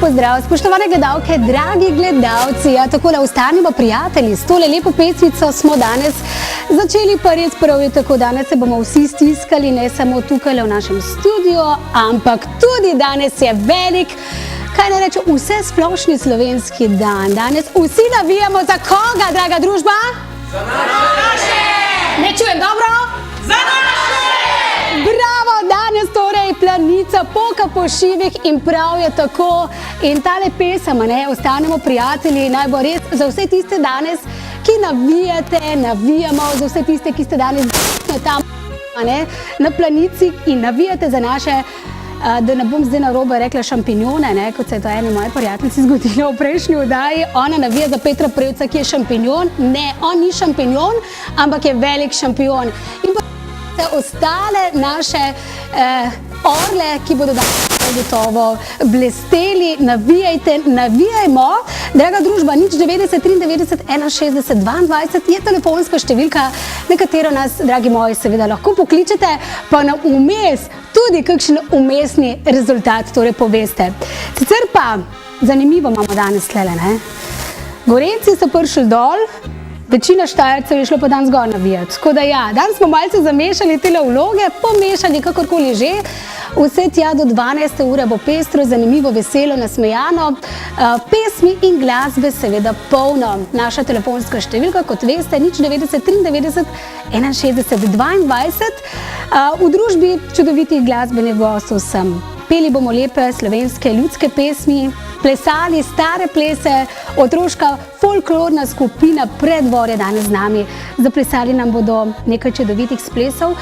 Pozdrav, spoštovane gledalke, dragi gledalci, ja, takole ostanimo prijatelji, s tole lepo pesmico smo danes začeli pa res pravi, tako danes se bomo vsi stiskali, ne samo tukaj v našem studiu, ampak tudi danes je velik, kaj ne reče, vse splošni slovenski dan. Danes vsi navijamo za koga, draga družba? Za naše! Ne čujem dobro? Za naše! Bravo, danes torej Planica poka po šivih in prav je tako. In tale pesem, ostanemo prijatelji, naj bo res za vse tiste danes, ki navijate, navijamo, za vse tiste, ki ste danes tam na Planici in navijate za naše, da ne bom zdaj narobe rekla šampinjone, kot se je to eni moji prijateljici zgodilo v prejšnji oddaji. Ona navija za Petra Prevca, ki je šampinjon. Ne, on ni šampinjon, ampak je velik šampion. In pa ostale naše orle, ki bodo danes gotovo blesteli, navijajte, navijajmo. Draga družba, 090 93 61 22 je telefonska številka, na katero nas, dragi moji, seveda lahko pokličete, pa nam vmes tudi kakšen umestni rezultat torej poveste. Sicer pa zanimivo imamo danes tlele, ne? Gorenci so prišli dol, večina Štajercev je šlo pa danes gor navijati. Tako da ja, danes smo malce zamešali tele vloge, pomešali kakorkoli že. Vse tja do 12. ure bo pestro, zanimivo, veselo, nasmejano. Pesmi in glasbe seveda polno. Naša telefonska številka, kot veste, 090 93 61 22. V družbi čudovitih glasbenih gostov sem. Peli bomo lepe slovenske ljudske pesmi, plesali stare plese, otroška folklorna skupina Predvorje danes z nami. Zaplesali nam bodo nekaj čudovitih plesov,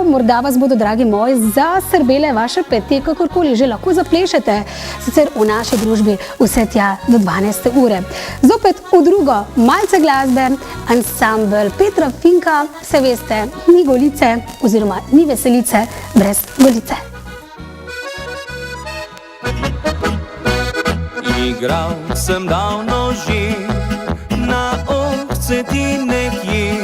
morda vas bodo, dragi moji, zasrbele vaše peti, kakorkoli že lahko zaplešete, sicer v naši družbi vse tja do 12. ure. Zopet v drugo, malce glasbe, ansambel Petra Finka, se veste, ni Golice oziroma ni veselice brez Golice. Igral sem davno že na ovce ti nekje,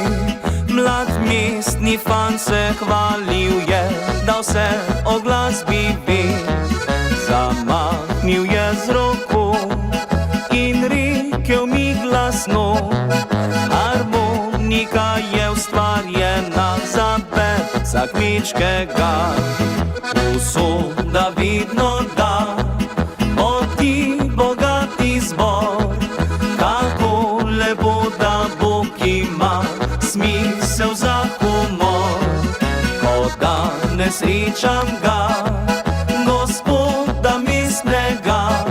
mlad mestni fan se hvalil je, da vse o glasbi ve. Zamahnil je z roko in rekel mi glasno, harmonika je ustvarjena za pevca kmečkega, usoda vidno da. Bogati zbor, kako lepo, da Bog ima smisel za humor. Ko danes srečam ga, gospoda mestnega,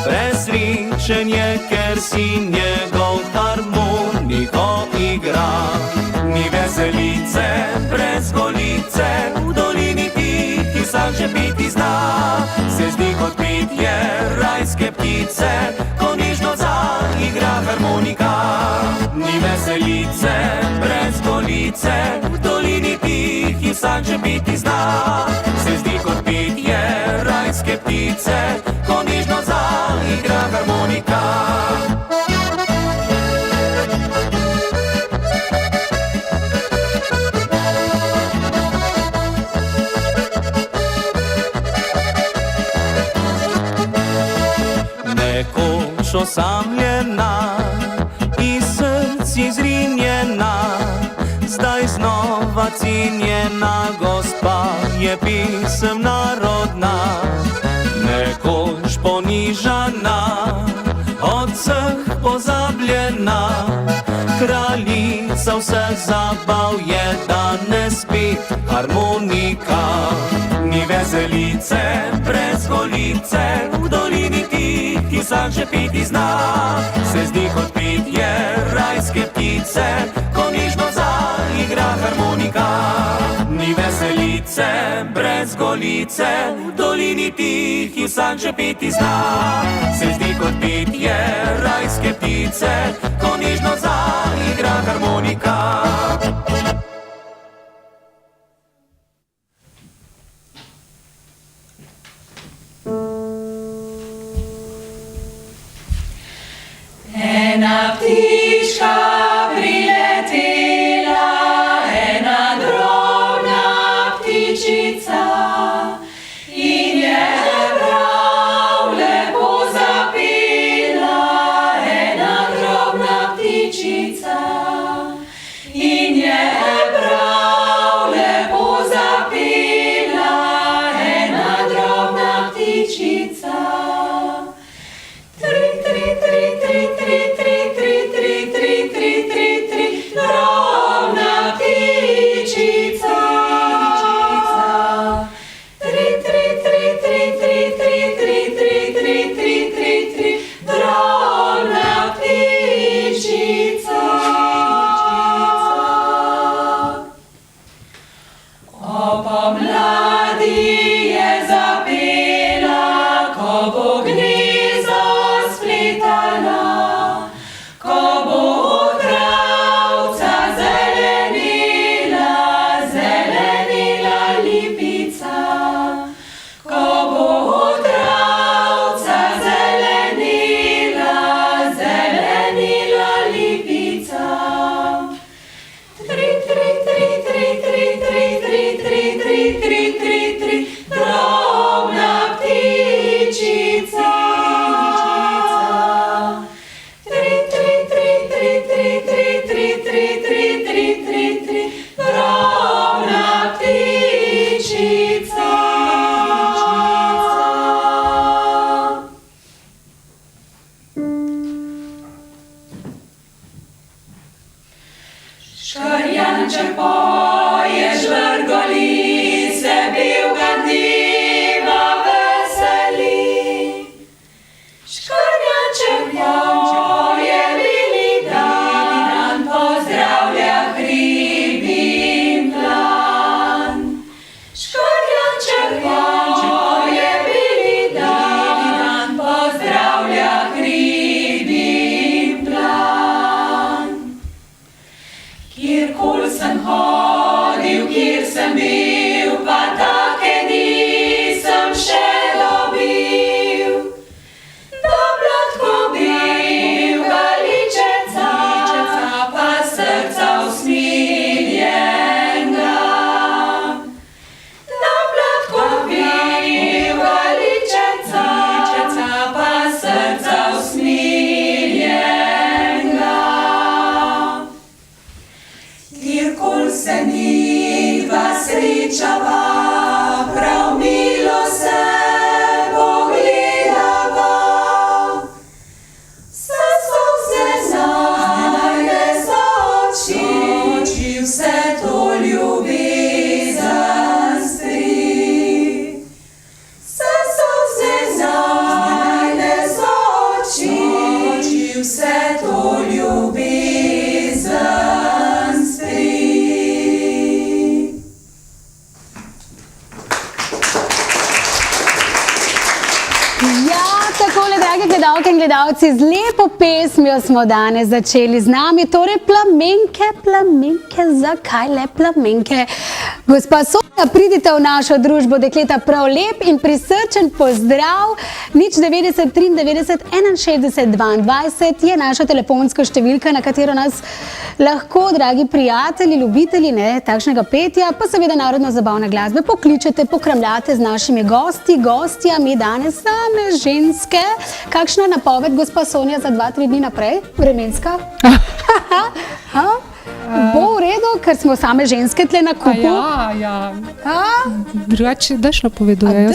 presrečen je, ker si njegov harmoniko igra. Ni veselice brez Golice, v dolini tihi vsak že peti zna, se zdi kot petje rajske ptice, ko nežno zaigra harmonika. Ni veselice brez Golice, v dolini tihi vsak že peti zna, se zdi kot petje rajske ptice, ko nežno zaigra harmonika. Osamljena i srci zrinjena, zdaj znova cenjena gospa je pisem narodna. Nekoč ponižana, od vseh pozabljena, kraljica vseh zabav je danes spet harmonika. Ni veselice brez Golice, v dolini tihi vsak že peti zna, se zdi kot petje rajske ptice, ko nežno zaigra harmonika. Ni veselice brez Golice, v dolini tihi vsak že peti zna, se zdi kot petje rajske ptice, ko nežno zaigra harmonika. Ena ptička priletela, ena drobna ptičica, in je brala Škorjanček poje, žvrgoli se bivga dneva veseli. Škorjanček poje, bili dan, pozdravlja hrib in plan. Škorjanček poje, bili dan, pozdravlja hrib in plan. Kjerkol sem hodil, kjer sem bil, pa take nisem še dobil. Da blatko bivga ličeca, pa srca usmiljenga. Da blatko bivga ličeca, pa srca usmiljenga. Kjerkol se midva srečava, prav milo se pogledava. Vse solze znajde za oči, vse to ljubezen stri. Vse solze znajde za oči, vse to ljubezen stri. Ja, takole, drage gledalke in gledalci, z lepo pesmijo smo danes začeli. Z nami torej plamenke, zakaj le plamenke? Gospa Sonja, pridite v našo družbo, dekleta, prav lep in prisrčen pozdrav. 090 93 61 22 je naša telefonska številka, na katero nas lahko, dragi prijatelji, ljubitelji takšnega petja, pa seveda narodno-zabavne glasbe, pokličete, pokramljate z našimi gostjami danes same ženske. Kakšna je napoved, gospa Sonja, za 2-3 dni naprej? Vremenska? Bo v redu, ker smo same ženske tle na kupu? Ja. Drugače dež napovedujejo.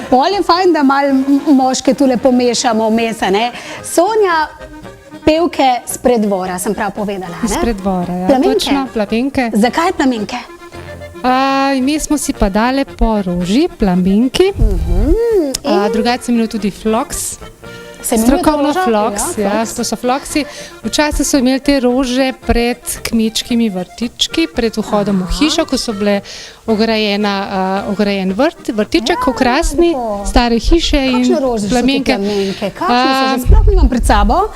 Pol je fajn, da malo moške tule pomešamo vmes, ne? Sonja, pevke s predvora, sem prav povedala, ne? Iz predvora, ja. Plamenke? Točno, plamenke. Zakaj plamenke? Ime smo si pa dale po roži, plamenki. Drugače se imenuje tudi floks. Se imenuje Strokovno roža? floks, ja, to so floksi. Včasih so imeli te rože pred kmečkimi vrtički, pred vhodom v hišo, ko so bile ograjen vrtiček, okrasni, lepo. stare hiše in Kakšne rože plamenke. so te plamenke? Kakšne so? Že sploh nimam pred sabo.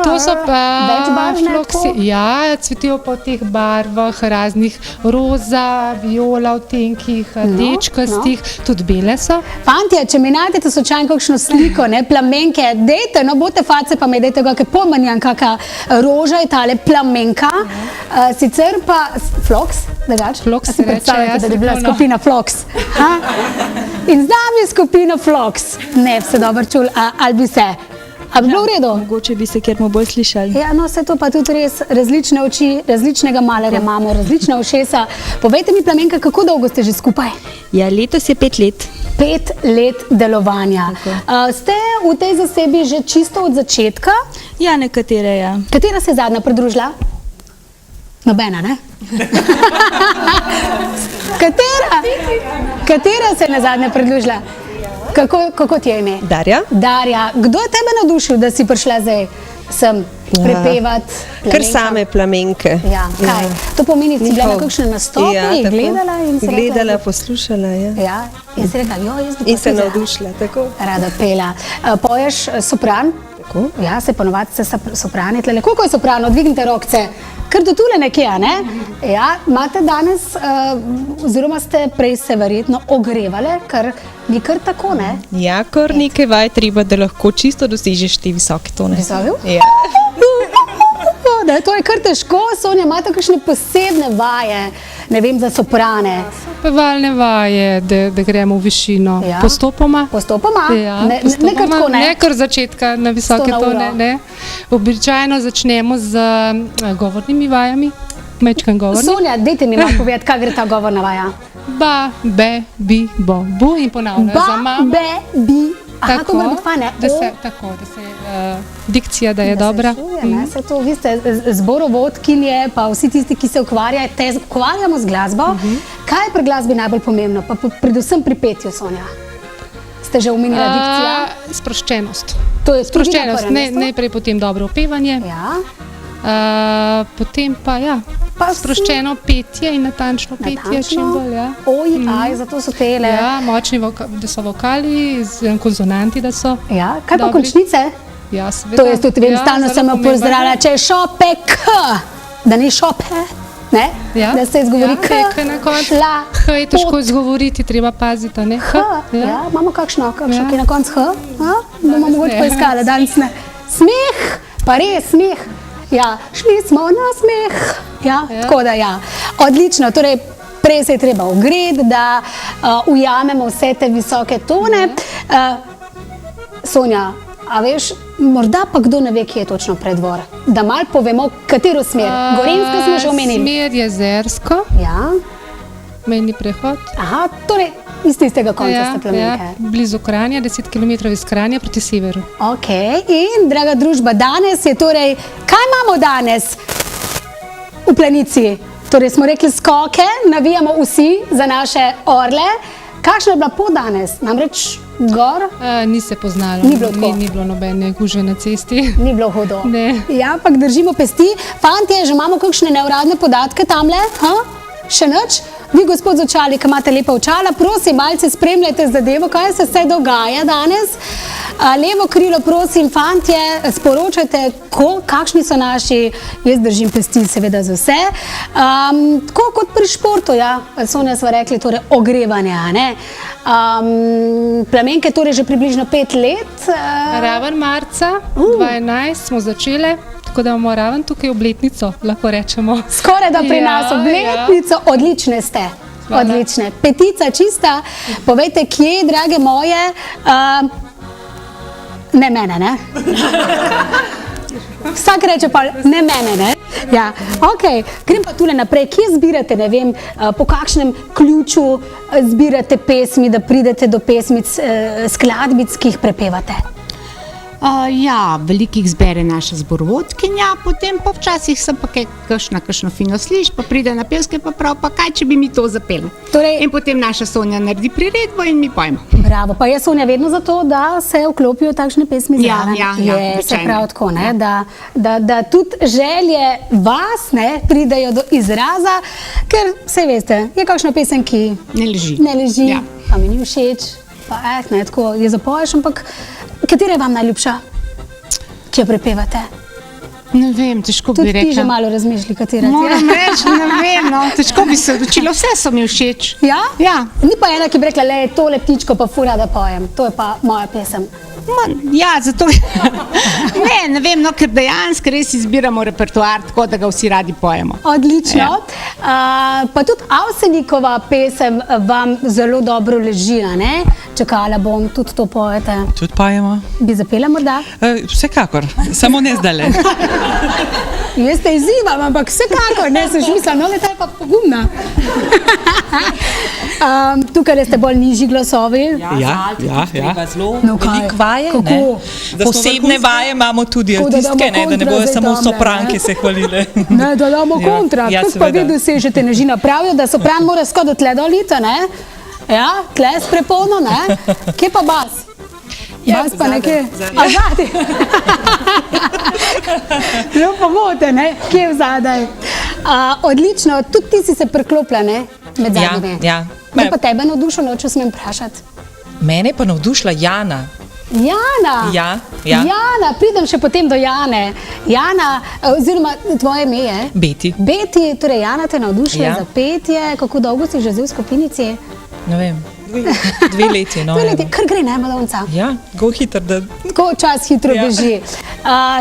To so pa Večbarvne, floksi, tako? ja, cvetijo po teh barvah, raznih roza, viola, odtenkih, rdečkastih, tudi bele so. Fantje, če mi najdete slučajno kakšno sliko, ne, plamenke, dejte, no, bote face, pa me dejte kakšne pomanjan, kakšna roža je tale plamenka. Sicer pa floks, drugače? Floks A si se reče, predstavljate, ja, da bi bila strokovno. skupina floks? In z nami je skupina floks. Ne, vse dobro čul, ali bi se? A bi bilo v redu? Mogoče bi se kjer bolj slišali. Ja, no, se to pa tudi res, različne oči, različnega malarja imamo, različna ušesa. Povejte mi, plamenka, kako dolgo ste že skupaj? Ja, letos je 5 let. 5 let delovanja. Ste v tej zasebi že čisto od začetka? Ja, nekatere, ja. Katera se je zadnja pridružila? Nobena, ne? Katera se je na zadnje pridružila? Kako ti je ime? Darja. Darja. Kdo je tebe navdušil, da si prišla zdaj sem prepevati? Kar same plamenke. Ja, kaj? To pomeni, si bila na kakšnem nastopu, jih tako. gledala in si Gledala, rekla, poslušala, ja. ja, in si rekla, jaz bi In pa se tudi navdušila, tako. rada pela. Poješ sopran? Tako. Ja, se ponovadi se soprani tlele. Koliko je soprano? Dvignite rokce. Kar do tule nekje, a ne? Ja, imate danes, oziroma ste prej se verjetno ogrevale, ker ni kar tako, ne? Ja, kar nekaj vaj treba, da lahko čisto dosežeš te visoke tone. Visoke? Ja. Da, to je kar težko. Sonja, imate kakšne posebne vaje, ne vem, za soprane? Pevalne vaje, da gremo v višino. Ja. Postopoma. Postopoma? Ja, Ne kar tako, ne? Ne kar začetka na visoke 100 na uro. tone. Ne. Običajno začnemo z govornimi vajami, mečkan govorni. Sonja, dajte mi malo povedati, kaj gre ta govorna vaja. Ba, be, bi, bo, bu in ponavljajo za Ba, mamo. be, bi, Aha, to mora biti fajn, ne? da se, tako, da se dikcija, da je dobra. Se to, vi ste zborovodkinje, pa vsi tisti, ki se ukvarjamo z glasbo. Kaj je pri glasbi najbolj pomembno, pa predvsem pri petju, Sonja? Ste že omenila dikcija? Sproščenost. To je tudi na Sproščenost, prvem mestu? najprej potem dobro upevanje, Ja. potem pa ja, Pa sproščeno petje in natančno petje, čim bolj. Ja. Zato so tele. Ja, močni, da so vokali, z konsonanti, da so. Ja, kaj pa dobri. končnice? Ja, seveda. To jaz tudi vem, stalno zelo sem jo pomembno. pozdravila, če je šope k, da ni šope, ne? Ja. Da se izgovori k, K na koncu. šla, H je težko pot. izgovoriti, treba paziti, a ne? H, ja, imamo kakšno, ki je na koncu H, bomo mogoče ne. poiskali, danes ne. Smeh, pa res smeh, ja, šli smo na smeh, ja, tako da ja, odlično, torej prej se je treba ogreti, da ujamemo vse te visoke tone. Sonja, a veš, morda pa kdo ne ve, kje je točno Preddvor, da malo povemo, katero smer. Gorenjsko smo že omenili. Smer Jezersko, Ja, mejni prehod. aha, torej iz tistega konca ste Plamenke. blizu Kranja, 10 km iz Kranja proti severu. Ok, in draga družba, danes je torej, kaj imamo danes v Planici? Torej smo rekli skoke, navijamo vsi za naše orle. Kakšna je bila pot danes? Namreč gor Ni se poznalo, Ni bilo tako. ni bilo nobene gužve na cesti. ni bilo hudo. Ne. Ja, ampak držimo pesti. Fantje, že imamo kakšne neuradne podatke tamle? Ha? Še nič? Vi, gospod z očali, ki imate lepa očala, prosim, malce spremljajte zadevo, kaj se vse dogaja danes. Levo krilo, prosim, fantje, sporočajte, kakšni so naši, jaz držim pesti seveda za vse. Tako kot pri športu, ja, Sonja sva rekli, torej ogrevanje, a ne? Plamenke torej že približno 5 let. Raven marca 2011 smo začeli, tako da imamo raven tukaj obletnico, lahko rečemo. Skoraj da pri nas obletnico, odlične ste. Hvala. Odlične. Petica čista. Povejte, kje, drage moje, ne mene, ne? Vsak reče pa ne mene, ne? Ja, ok. Grem pa tule naprej. Kje zbirate, ne vem, po kakšnem ključu zbirate pesmi, da pridete do pesmic, skladbic, ki jih prepevate? Ja, veliko jih zbere naša zborovodkinja, potem pa včasih sem pa kakšno fino sliš, pa pride na pevske, pa prav, pa kaj, če bi mi to zapeli. Torej- In potem naša Sonja naredi priredbo in mi pojmo. Bravo, pa je Sonja vedno za to, da se vklopijo takšne pesmi Ja, zraven. ja, Je, se običajno. pravi tako, ne, da tudi želje vas, ne, pridejo do izraza, ker, saj veste, je kakšna pesem, ki Ne leži. ne leži, Ja. pa mi ni všeč, pa ne, tako je zapoješ, ampak katera je vam najljubša, ki jo prepevate? Ne vem, težko bi Tudi ti že rekla. malo razmišljaj, katera ti je. Moram reči, ne vem, no, težko bi se odločila, vse so mi všeč. Ja? Ja. Ni pa ena, ki bi rekla, le tole ptičko pa fura, da pojem, to je pa moja pesem. Ja, zato ne vem, no, ker dejansko res izbiramo repertoar tako, da ga vsi radi pojemo. Odlično. Ja. Pa tudi Avsenikova pesem vam zelo dobro leži, a ne? Čakala bom, tudi to pojete. Tudi pojemo. Bi zapela morda? Vsekakor, samo ne zdajle. Jaz te izzivam, ampak vsekakor, ne, sem že mislila, no, ta je pa pogumna. Tukaj ste bolj nižji glasovi. Ja. Zelo No, kaj? veliko vaje. Kako? Ne? Posebne vaje imamo tudi Tako, da artistke, damo ne, da ne kontra bojo zdaj samo tamle, sopranke ne? se hvalile. Ne, da damo Ja, kontra. ja, Kako pa vi seveda. dosežete nežina? Pravijo, da sopran mora skoraj do tle dolita, ne? Ja, tle s prepono, ne? Kje pa bas? Bas pa nekje. A zadaj? No, pa bote, ne? Kje je zadaj? Odlično, tudi ti si se priklopila, ne? Med Ja, zadnjimi. ja. Kaj pa tebe navdušilo, če smem vprašati? Mene je pa navdušila Jana. Jana! Ja, ja. Jana, pridem še potem do Jane. Jana, oziroma tvoje ime je? Beti. Beti, torej Jana te navdušila Ja. za petje. Kako dolgo si že zdaj v skupinici? Ne vem, 2 leti. No, 2 leti, evo. kar gre, ne, Madonca. Ja, go hitro, da Tako čas hitro Ja. beži.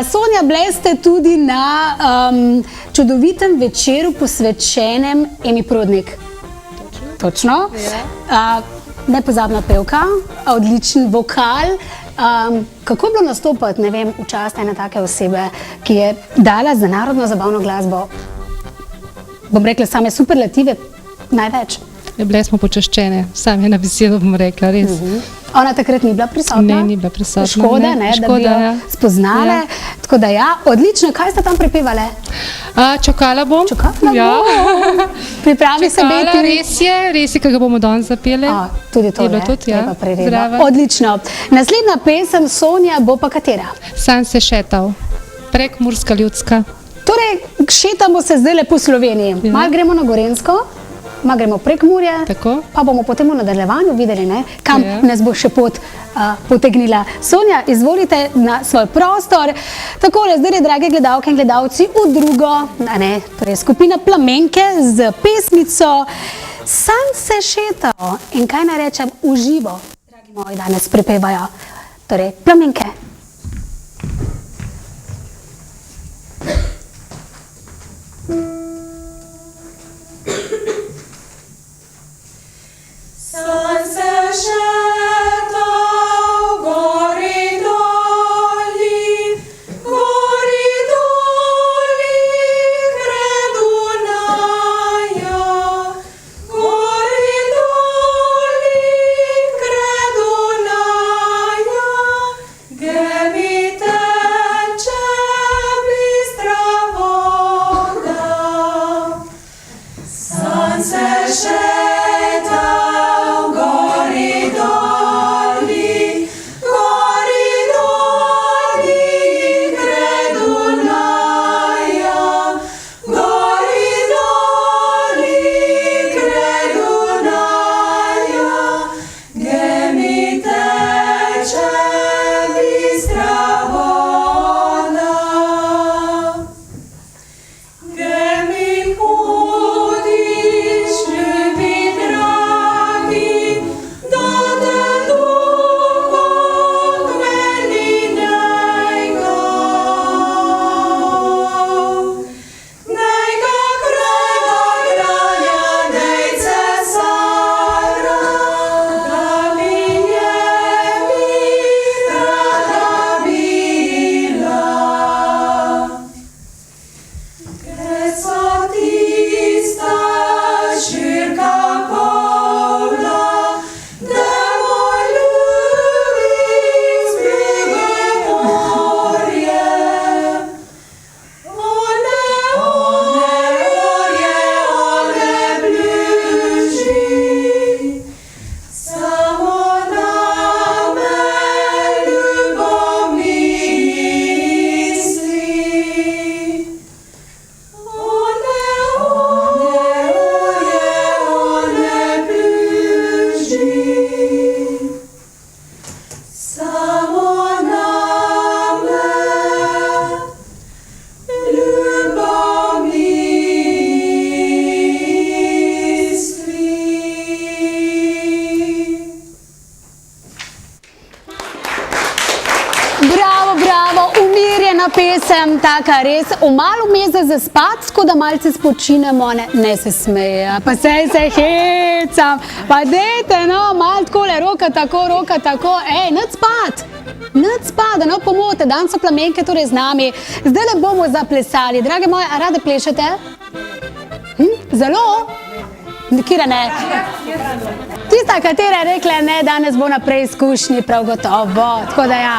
Sonja, bili ste tudi na čudovitem večeru posvečenem Emi Prodnik. Točno. Nepozabna pevka, odličen vokal. Kako je bilo nastopati, ne vem, v čast ene take osebe, ki je dala za narodno zabavno glasbo, bom rekla, same superlative največ? Bile smo počaščene, sam je na besedo bom rekla, res. Ona takrat ni bila prisotna? Ne, ni bila prisotna. Škoda, ne, da bi jo spoznale. Ja. Tako da ja, odlično. Kaj ste tam prepevale? Čakala bom. Čakala Ja. bom. Pripravi se Čakala, Beti. res je, ki ga bomo danes zapeli. Tudi to Je bilo je, tudi, ja. treba preredno. Zraven. Odlično. Naslednja pesem Sonja bo pa katera? Sam se šetal, prekmurska ljudska. Torej, šetamo se zdaj po Sloveniji. Malo gremo na Gorenjsko, malo gremo prek Murje, Tako. pa bomo potem v nadaljevanju videli, ne, kam Ja. nas bo še pot potegnila. Sonja, izvolite na svoj prostor. Takole, zdaj, drage gledalke in gledalci, v drugo, torej skupina Plamenke z pesmico Sam se šetal. In kaj naj rečem, v živo, dragi moji, danes prepevajo. Torej, Plamenke. Sam se šetal gori doli, gre Dunaja. Gori doli, gre Dunaja, gdje mi teče bistra voda. Sam se šetal gori doli, gre Dunaja. Gori doli, gre Dunaja, gdje mi teče bistra voda. Gdje mi hudiš, ljubi dragi, da te duho k meni njega. Njega krega granja, nej cesara, da mi je rada bila. Gdje so tista širka polja, gdje moj ljubim zbjegne morje. One bliži, samo name ljubav misli. One bliži, samo name ljubav misli. Bravo, bravo, umirjena pesem, taka res, malo meze za spat, tako da malce spočinemo, ne se smeje, pa sej se hecam, pa dejte, no, malo takole, roka tako, nič spat, da ne pomote, dan so Plamenke torej z nami, zdaj le bomo zaplesali, drage moje, a rade plešete? Zelo? Kira ne? Tista, katera je rekla ne, danes bo na preizkušnji prav gotovo, tako da ja.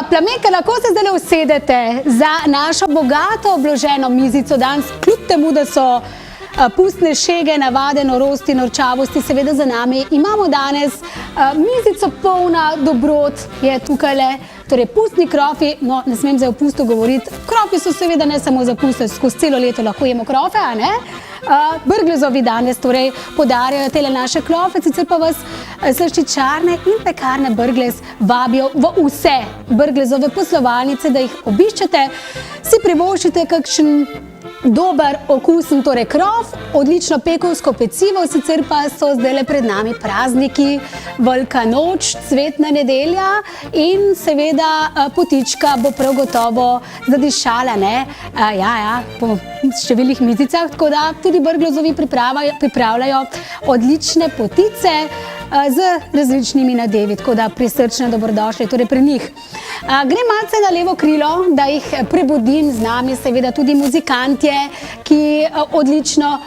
Plamenke, lahko se zdaj usedete za našo bogato obloženo mizico danes, kljub temu, da so pustne šege, navade, norosti, norčavosti seveda za nami. Imamo danes mizico polna dobrot, je tukajle, torej pustni krofi, no ne smem zdaj o pustu govoriti, krofi so seveda ne samo za puste, skozi celo leto lahko jemo krofe, a ne? Brglezovi danes torej podarjajo tele naše klofe, sicer pa vas slaščičarne in pekarne Brglez vabijo v vse Brglezove poslovalnice, da jih obiščete, si privoščite kakšen dober, okusen torej krof, odlično pekovsko pecivo, sicer pa so zdajle pred nami prazniki, Velika noč, cvetna nedelja in seveda potička bo prav gotovo zadišala, ne? Ja, po številnih mizicah, tako da tudi Brglezovi pripravljajo odlične potice. z različnimi nadevi, tako da prisrčne dobrodošli torej pri njih. Grem malce na levo krilo, da jih prebudim z nami, seveda tudi muzikantje, ki odlično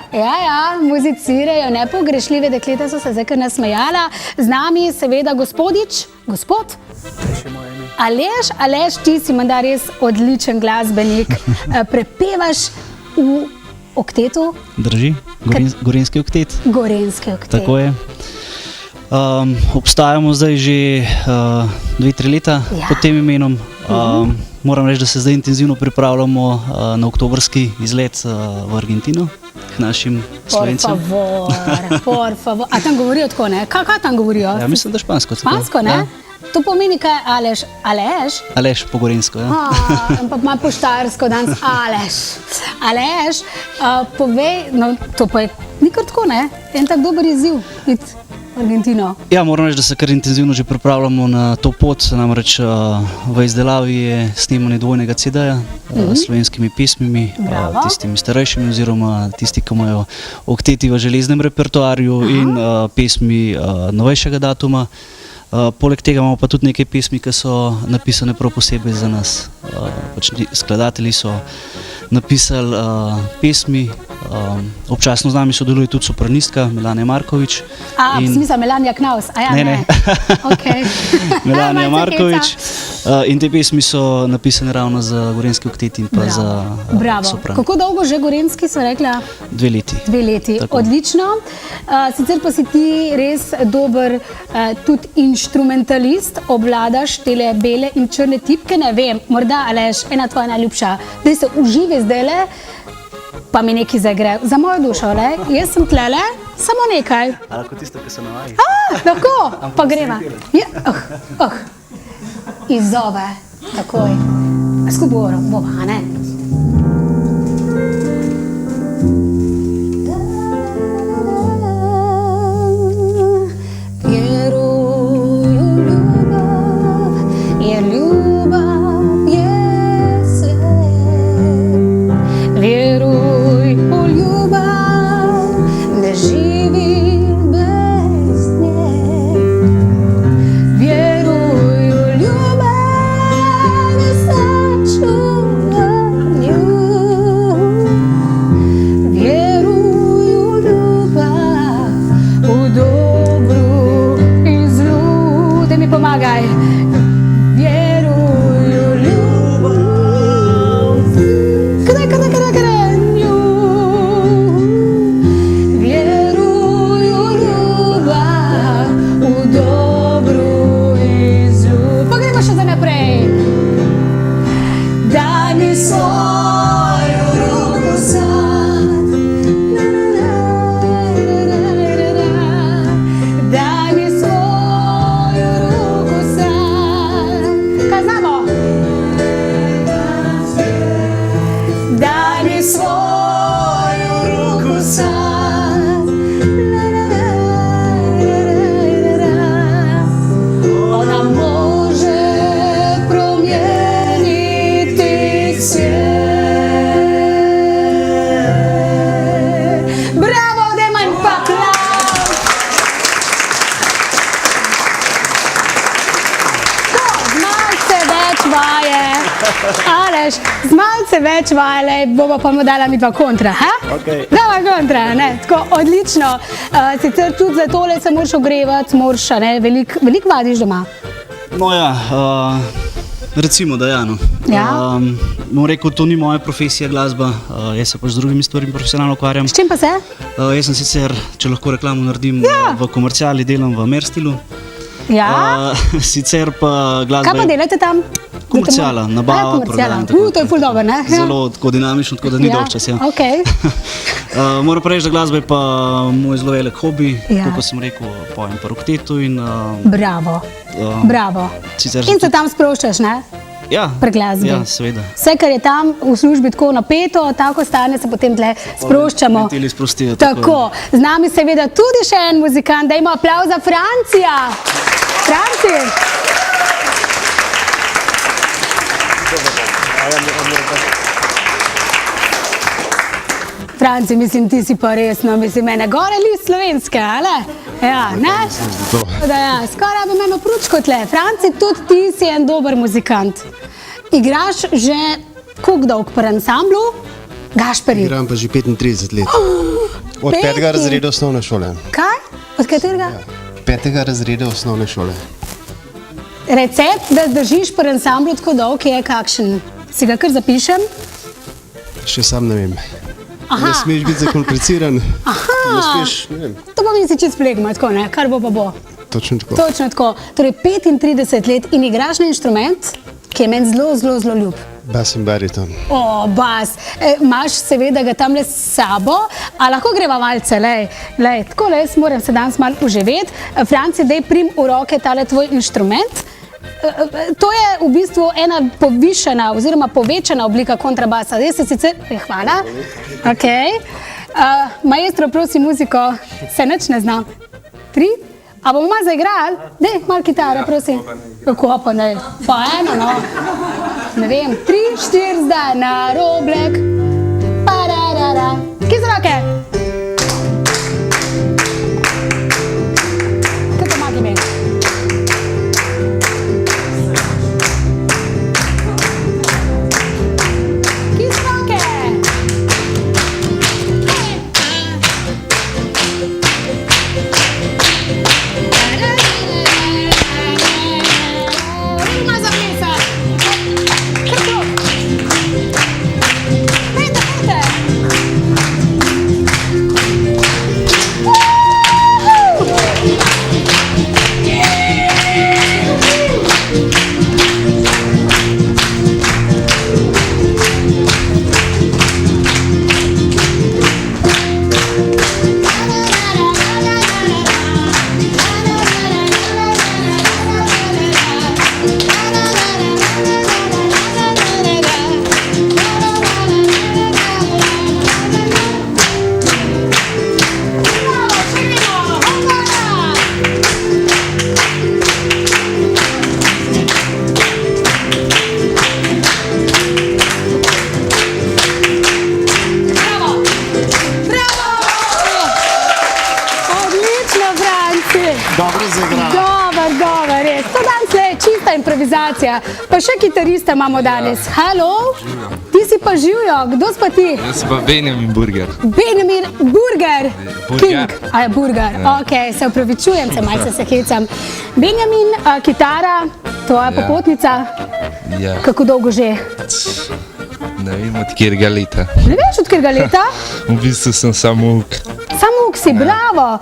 muzicirajo, nepogrešljive dekleta so se zdaj kar nasmejala. Z nami seveda gospod Aleš, ti si menda res odličen glasbenik, prepevaš v oktetu? Drži, Gorenjski oktet. Gorenjski oktet. Tako je. Obstajamo zdaj že 2-3 leta pod tem imenom. Moram reči, da se zdaj intenzivno pripravljamo na oktobrski izlet v Argentino k našim Slovencem. Por favor. A tam govorijo tako, ne? Kaj tam govorijo? Ja, mislim, da špansko. Špansko, ne? Ja. To pomeni kaj, Aleš? Aleš po gorenjsko, ja. Ampak ima po štajersko danes Aleš, povej, no to pa je nikar tako, ne? En tak dober izziv iti v Argentino. Ja, moram reči, da se kar intenzivno že pripravljamo na to pot, namreč v izdelavi je snemanje dvojnega CD-ja s slovenskimi pesmimi, tistimi starejšimi oziroma tisti, ki imajo okteti v železnem repertoarju in pesmi novejšega datuma. Poleg tega imamo pa tudi nekaj pesmi, ki so napisane prav posebej za nas. Skladatelji so napisali pesmi, občasno z nami sodeluje tudi sopranistka Melania Markovič. Smisel Melania Knaus, ne. Okay. Melania Markovič. In te pesmi so napisane ravno za Gorenjski oktet in pa za sopran. Kako dolgo že Gorenjski, so rekla? 2 leti. 2 leti, odlično. Sicer pa si ti res dober tudi inštrumentalist, obvladaš tele bele in črne tipke, ne vem, morda, Aleš, ena tvoja najljubša, da se uživi zdajle, pa mi nekaj zagre. Za mojo dušo, le, jaz sem tlele, samo nekaj. Ali kot tisto, ki se navaji. Lahko, pa greva. Izzove, takoj. Skupaj bova, ne? Aleš, z malce več vajale, bomo pa mu dala mi dva kontra, Dava kontra, ne, tako odlično. Sicer tudi za tole se moraš ogrevati, moraš, ne, veliko vadiš doma? No ja, recimo, da ja, no. Bom rekel, to ni moja profesija glasba, jaz se pa z drugimi stvarmi profesionalno ukvarjam. S čim pa se? Jaz sem sicer, če lahko reklamo naredim, v komerciali, delam v Merstilu. Ja. Sicer pa glasba... Kaj pa delate tam? Komerciala, nabava, program. To je ful dobro, ne? Zelo tako dinamično, tako da ni dolgčas, ja. Moram pa reči, da glasba je pa moj zelo velik hobi, kot sem rekel, pojem pa oktetu in... Bravo, bravo. In se tam sproščaš, ne? Ja, pri glasbi. Ja, seveda. Vse, kar je tam v službi tako napeto, tako stane, se potem tle sproščamo. Ventili sprostijo. Tako. Z nami seveda tudi še en muzikant, dajmo aplavz za Francija. Franci. Franci, mislim, ti si pa resno, mislim, mene gore list slovenske, ale? Ja, ne? Da, ja, skoraj bi imel pručko tle. Franci, tudi ti si en dober muzikant. Igraš že koliko dolg pri ansamblu? Gašperi. Igram pa že 35 let. Od 5. razreda osnovne šole. Kaj? Od katerega? 5. razreda osnovne šole. Recept, da zdržiš pri ansamblu tako dolg je kakšen? Si ga kar zapišem? Še sam ne vem. Aha. Ne smeš biti zakompliciran. Aha. Ne smeš, ne vem. To pa mi si čist plegma, tako ne? Kar bo pa bo. Točno tako. Točno tako. Torej 35 let in igraš na inštrument, ki je meni zelo, zelo, zelo ljub. Bas in bariton. O, bas. Imaš seveda ga tamle s sabo, a lahko greva malce, lej, takole, jaz moram se danes malo uživeti. Franci, daj prim v roke tale tvoj inštrument. To je v bistvu ena povišena oziroma povečana oblika kontrabasa. Zdaj se sicer, hvala, ok. Maestro, prosim muziko, se nič ne zna. 3, a bomo malo zaigrali? Dej, malo kitara, prosim. Kako pa ne, pa eno, no. Ne vem, 3, 4, zdaj na roblek. Pararara. Kje z roke? Kaj pomagi mi? Dobro zaigrala. Dobar, res. To danes je čista improvizacija. Pa še kitarista imamo danes. Halo? Ti si pa Živjo. Kdo si pa ti? Jaz pa Benjamin Burger. Benjamin Burger. Burger. King. A je Burger. Ok, se upravičujem, se malce se hecam. Benjamin, kitara, tvoja popotnica. Ja. Kako dolgo že? Ne vem, od katerega leta. Ne veš, od katerega leta? V bistvu sem samouk. Samouk si, bravo.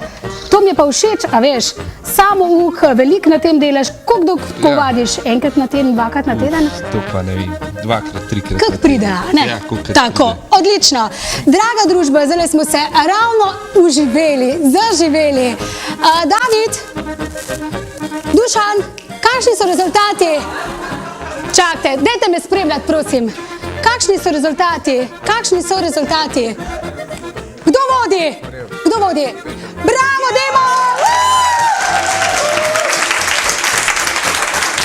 To mi je pa všeč, a veš, samouk, veliko na tem delaš. Koliko dolgo vadiš? Enkrat na teden, dvakrat na teden? To pa ne vem, 2-krat, 3-krat. Kako pride, ne? Ja, kolikrat tako, pride. odlično. Draga družba, zdaj smo se ravno uživeli, zaživeli. David, Dušan, kakšni so rezultati? Čakajte, dajte me spremljati, prosim. Kakšni so rezultati? Kakšni so rezultati? Kdo vodi? Kdo vodi? Bravo, Demo!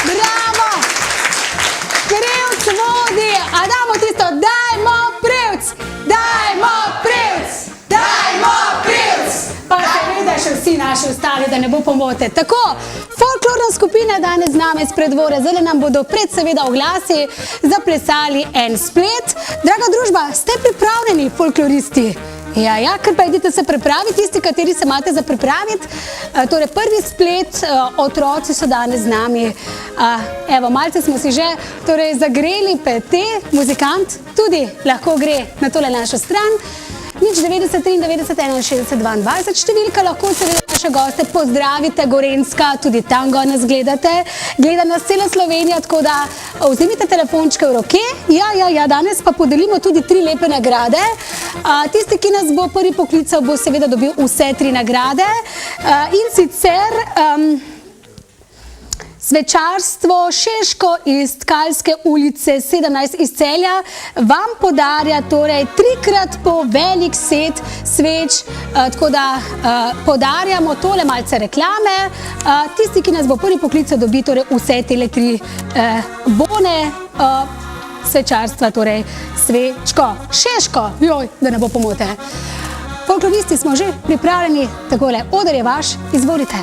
Bravo! Krevc vodi, a damo tisto, dajmo Prevc! Dajmo Prevc! Dajmo Prevc! Pa seveda še vsi naši ostali, da ne bo pomote. Tako, folklorna skupina danes z nami iz predvore, zdaj nam bodo pred seveda oglasi zaplesali en splet. Draga družba, ste pripravljeni, folkloristi? Ja, kar pa idite se pripraviti, tisti, kateri se imate za pripraviti. Torej, prvi splet, otroci so danes z nami. Evo, malce smo si že zagreli pete, muzikant tudi lahko gre na tole našo stran. Nič 90 93 61 22, številka lahko seveda naše goste pozdravite, Gorenjska, tudi tam ga nas gledate. Gleda nas cela Slovenija, tako da vzemite telefončke v roke. Ja, danes pa podelimo tudi 3 lepe nagrade. Tisti, ki nas bo prvi poklical, bo seveda dobil vse 3 nagrade. In sicer svečarstvo Šeško iz Tkalske ulice 17 iz Celja vam podarja torej 3-krat po velik set sveč, tako da podarjamo tole malce reklame. Tisti, ki nas bo prvi poklical, dobi torej vse tele 3 bone svečarstva, torej svečko, Šeško, joj, da ne bo pomote. Folkloristi smo že pripravljeni, takole, oder je vaš, izvolite.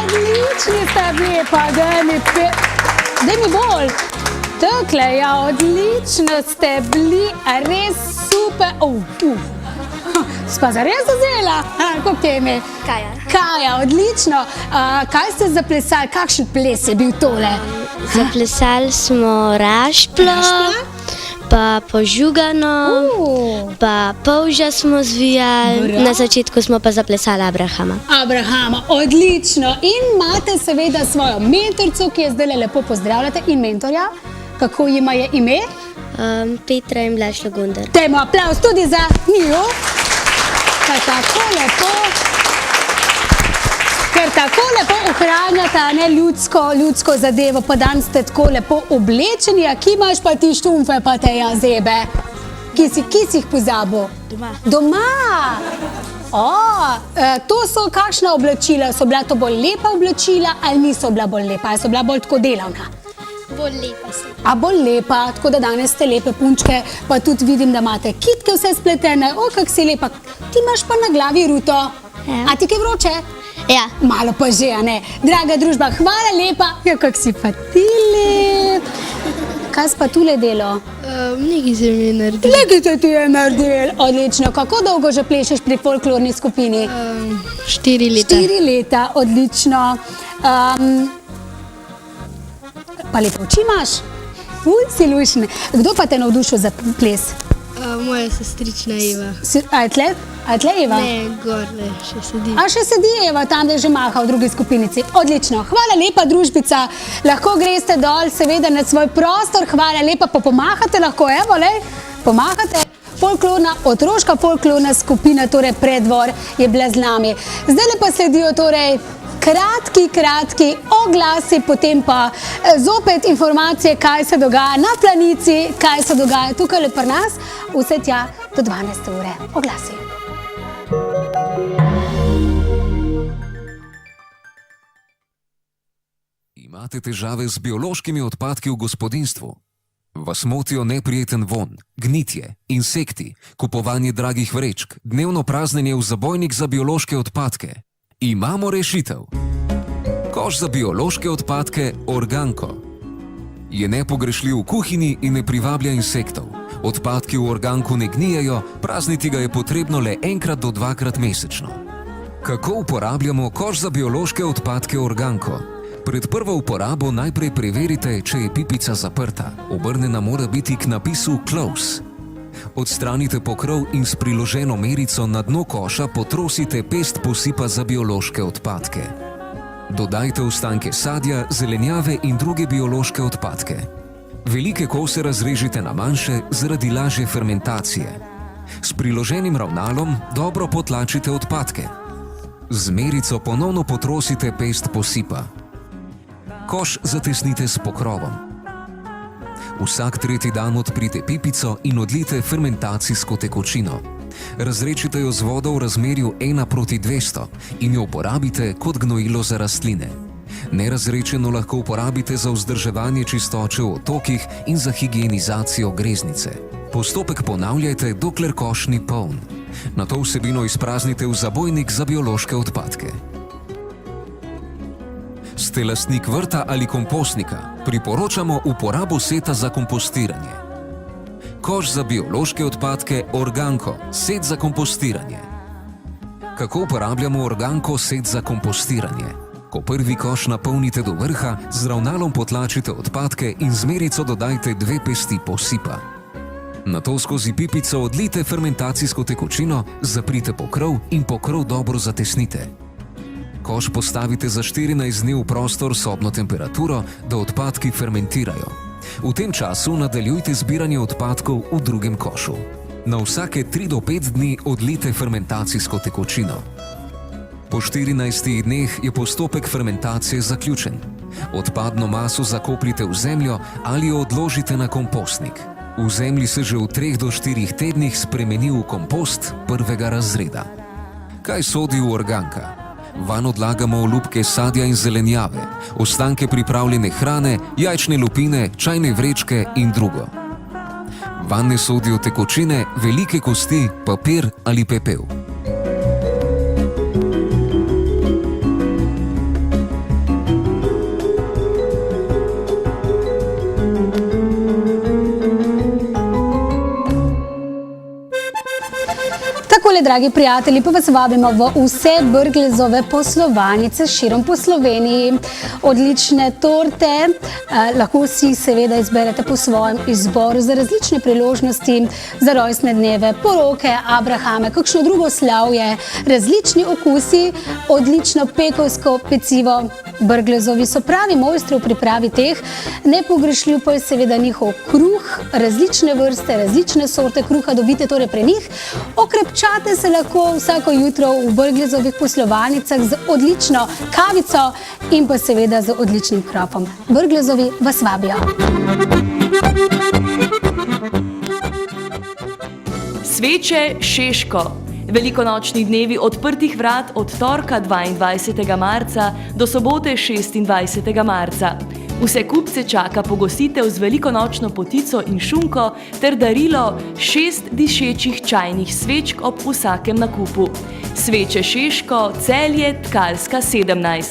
Odlični ste bili, pa daj mi bolj. Takle, ja, odlično ste bili, res super. Spa zares vzela, kako te ime? Kaja. Kaja, odlično. Kaj ste zaplesali, kakšen ples je bil tole? Zaplesali smo rašplo, pa požugano, pa polža smo zvijali, na začetku smo pa zaplesali Abrahama. Abrahama, odlično. In imate seveda svojo mentorico, ki je zdaj lepo pozdravljate, in mentorja. Kako jima je ime? Petra in Blaž Lagundar. Dajmo aplavz tudi za njiju. Tako lepo. Ker tako lepo ohranjata ljudsko zadevo, pa dan ste tako lepo oblečeni, a ki imaš pa ti štumfe, pa te jazebe? Ki si jih pozabil? Doma? To so kakšna oblačila? So bila to bolj lepa oblačila ali niso bila bolj lepa? Ali so bila bolj tako delavna? Bolj lepa so. A bolj lepa, tako da danes ste lepe punčke, pa tudi vidim, da imate kitke vse spletene. Kak si lepa. Ti imaš pa na glavi ruto. A ti kaj vroče? Ja. Malo pa že, a ne? Draga družba, hvala lepa. Ja, kak si pa ti lep. Kaj si pa tule delo? Nekaj se mi je naredil. Nekaj se ti je naredil. Odlično. Kako dolgo že plešeš pri folklorni skupini? 4 leta. 4 leta, odlično. Pa lepo oči imaš? Si lušen. Kdo pa te navdušil za ples? Moja sestrična Eva. A je tle Eva? Ne, gorle, še sedi. A še sedi Eva, tam da je že maha v drugi skupinici. Odlično. Hvala lepa, družbica. Lahko greste dol, seveda, na svoj prostor. Hvala lepa, pa pomahate lahko, evo, lej. Pomahate. Otroška folklorna skupina, torej Preddvor, je bila z nami. Zdaj pa sledijo torej kratki oglasi, potem pa zopet informacije, kaj se dogaja na Planici, kaj se dogaja tukaj pri nas, vse tja do 12. ure. Oglasi. Imate težave z biološkimi odpadki v gospodinjstvu? Vas motijo neprijeten vonj, gnitje, insekti, kupovanje dragih vrečk, dnevno praznjenje v zabojnik za biološke odpadke? Imamo rešitev. Koš za biološke odpadke Organko. Je nepogrešljiv v kuhinji in ne privablja insektov. Odpadki v Organku ne gnijejo, prazniti ga je potrebno le enkrat do 2krat mesečno. Kako uporabljamo koš za biološke odpadke Organko? Pred prvo uporabo najprej preverite, če je pipica zaprta. Obrnjena mora biti k napisu Close. Odstranite pokrov in s priloženo merico na dno koša potrosite pest posipa za biološke odpadke. Dodajte ostanke sadja, zelenjave in druge biološke odpadke. Velike kose razrežite na manjše zaradi lažje fermentacije. S priloženim ravnalom dobro potlačite odpadke. Z merico ponovno potrosite pest posipa. Koš zatesnite s pokrovom. Vsak 3. dan odprite pipico in odlijte fermentacijsko tekočino. Razrečite jo z vodo v razmerju 1:200 in jo uporabite kot gnojilo za rastline. Nerazrečeno lahko uporabite za vzdrževanje čistoče v otokih in za higienizacijo greznice. Postopek ponavljajte, dokler koš ni poln. Nato vsebino izpraznite v zabojnik za biološke odpadke. Ste lastnik vrta ali kompostnika, priporočamo uporabo seta za kompostiranje. Koš za biološke odpadke Organko, set za kompostiranje. Kako uporabljamo Organko set za kompostiranje? Ko prvi koš napolnite do vrha, z ravnalom potlačite odpadke in z merico dodajte 2 pesti posipa. Nato skozi pipico odlijte fermentacijsko tekočino, zaprite pokrov in pokrov dobro zatesnite. Koš postavite za 14 dni v prostor s sobno temperaturo, da odpadki fermentirajo. V tem času nadaljujte zbiranje odpadkov v drugem košu. Na vsake 3 do 5 dni odlijte fermentacijsko tekočino. Po 14 dneh je postopek fermentacije zaključen. Odpadno maso zakopljite v zemljo ali jo odložite na kompostnik. V zemlji se že v 3 do 4 tednih spremeni v kompost 1. razreda. Kaj sodi v Organka? Vanj odlagamo olupke sadja in zelenjave, ostanke pripravljene hrane, jajčne lupine, čajne vrečke in drugo. Vanj ne sodijo tekočine, velike kosti, papir ali pepel. dragi prijatelji, pa vas vabimo v vse Brglezove poslovalnice širom po Sloveniji. Odlične torte, lahko si seveda izberete po svojem izboru za različne priložnosti, za rojstne dneve, poroke, abrahame, kakšno drugo slavje, različni okusi, odlično pekovsko pecivo. Brglezovi so pravi mojstri v pripravi teh, nepogrešljiv pa je seveda njihov kruh, različne vrste, različne sorte kruha dobite torej pri njih. Okrepčate se lahko vsako jutro v Brglezovih poslovalnicah z odlično kavico in pa seveda z odličnim kropom. Brglezovi vas vabijo. Sveče Šeško. Velikonočni dnevi odprtih vrat od torka 22. marca do sobote 26. marca. Vse kupce čaka pogostitev z velikonočno potico in šunko ter darilo 6 dišečih čajnih svečk ob vsakem nakupu. Sveče Šeško, Celje, Tkalska 17.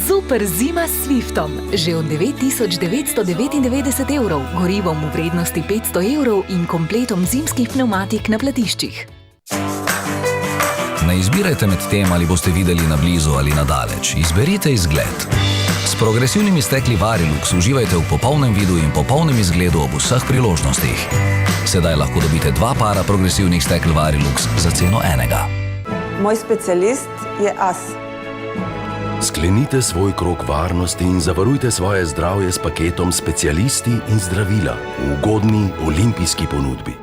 Super zima s Swiftom. Že od 9.999 evrov, gorivom v vrednosti 500 evrov in kompletom zimskih pneumatik na platiščih. Ne izbirajte med tem, ali boste videli na blizu ali na daleč. Izberite izgled. S progresivnimi stekli Varilux uživajte v popolnem vidu in popolnem izgledu ob vseh priložnostih. Sedaj lahko dobite 2 para progresivnih stekl Varilux za ceno enega. Moj specialist je As. Sklenite svoj krog varnosti in zavarujte svoje zdravje s paketom specialisti in zdravila v ugodni olimpijski ponudbi.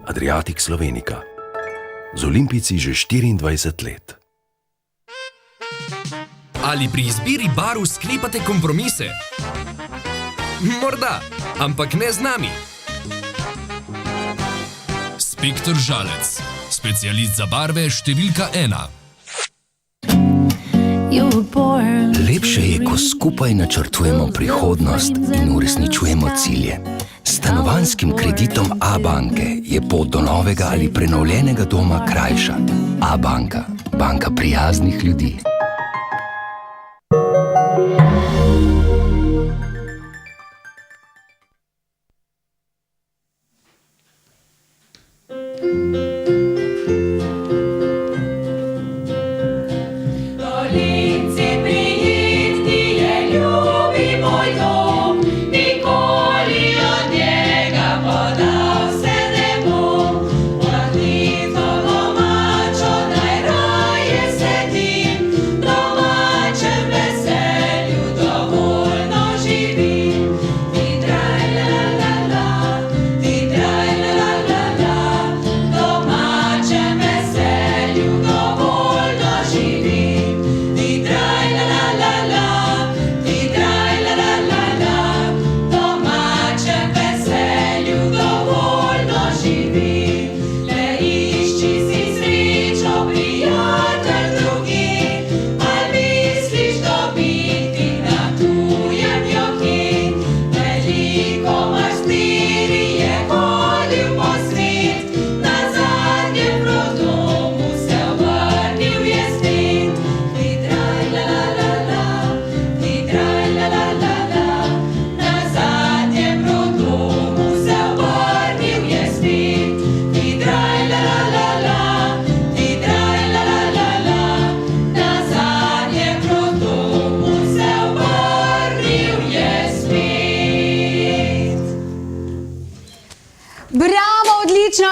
Adriatic Slovenica. Z olimpijci že 24 let. Ali pri izbiri barv sklepate kompromise? Morda, ampak ne z nami. Spektor Žalec. Specialist za barve številka 1. Lepše je, ko skupaj načrtujemo prihodnost in uresničujemo cilje. S stanovanjskim kreditom A-banke je pot do novega ali prenovljenega doma krajša. A-banka, banka prijaznih ljudi.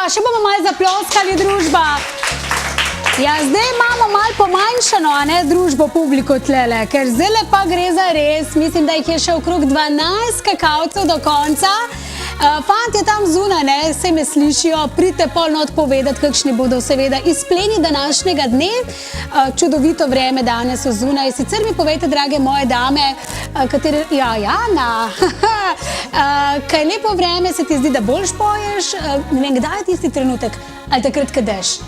Še bomo malo zaploskali, družba. Ja, zdaj imamo malo pomanjšano, a ne, družbo, publiko tlele, ker zdaj pa gre za res. Mislim, da jih je še okrog 12 skakalcev do konca. Fantje tam zunaj, ne, se me slišijo, pridite polno odpovedati, kakšni bodo seveda izpleni današnjega dne. Čudovito vreme danes zunaj. Sicer mi povejte, drage moje dame, katere, ja, Jana, kaj lepo vreme, se ti zdi, da bolj špoješ? Ne vem, kdaj je tisti trenutek? Ali takrat, kadeš?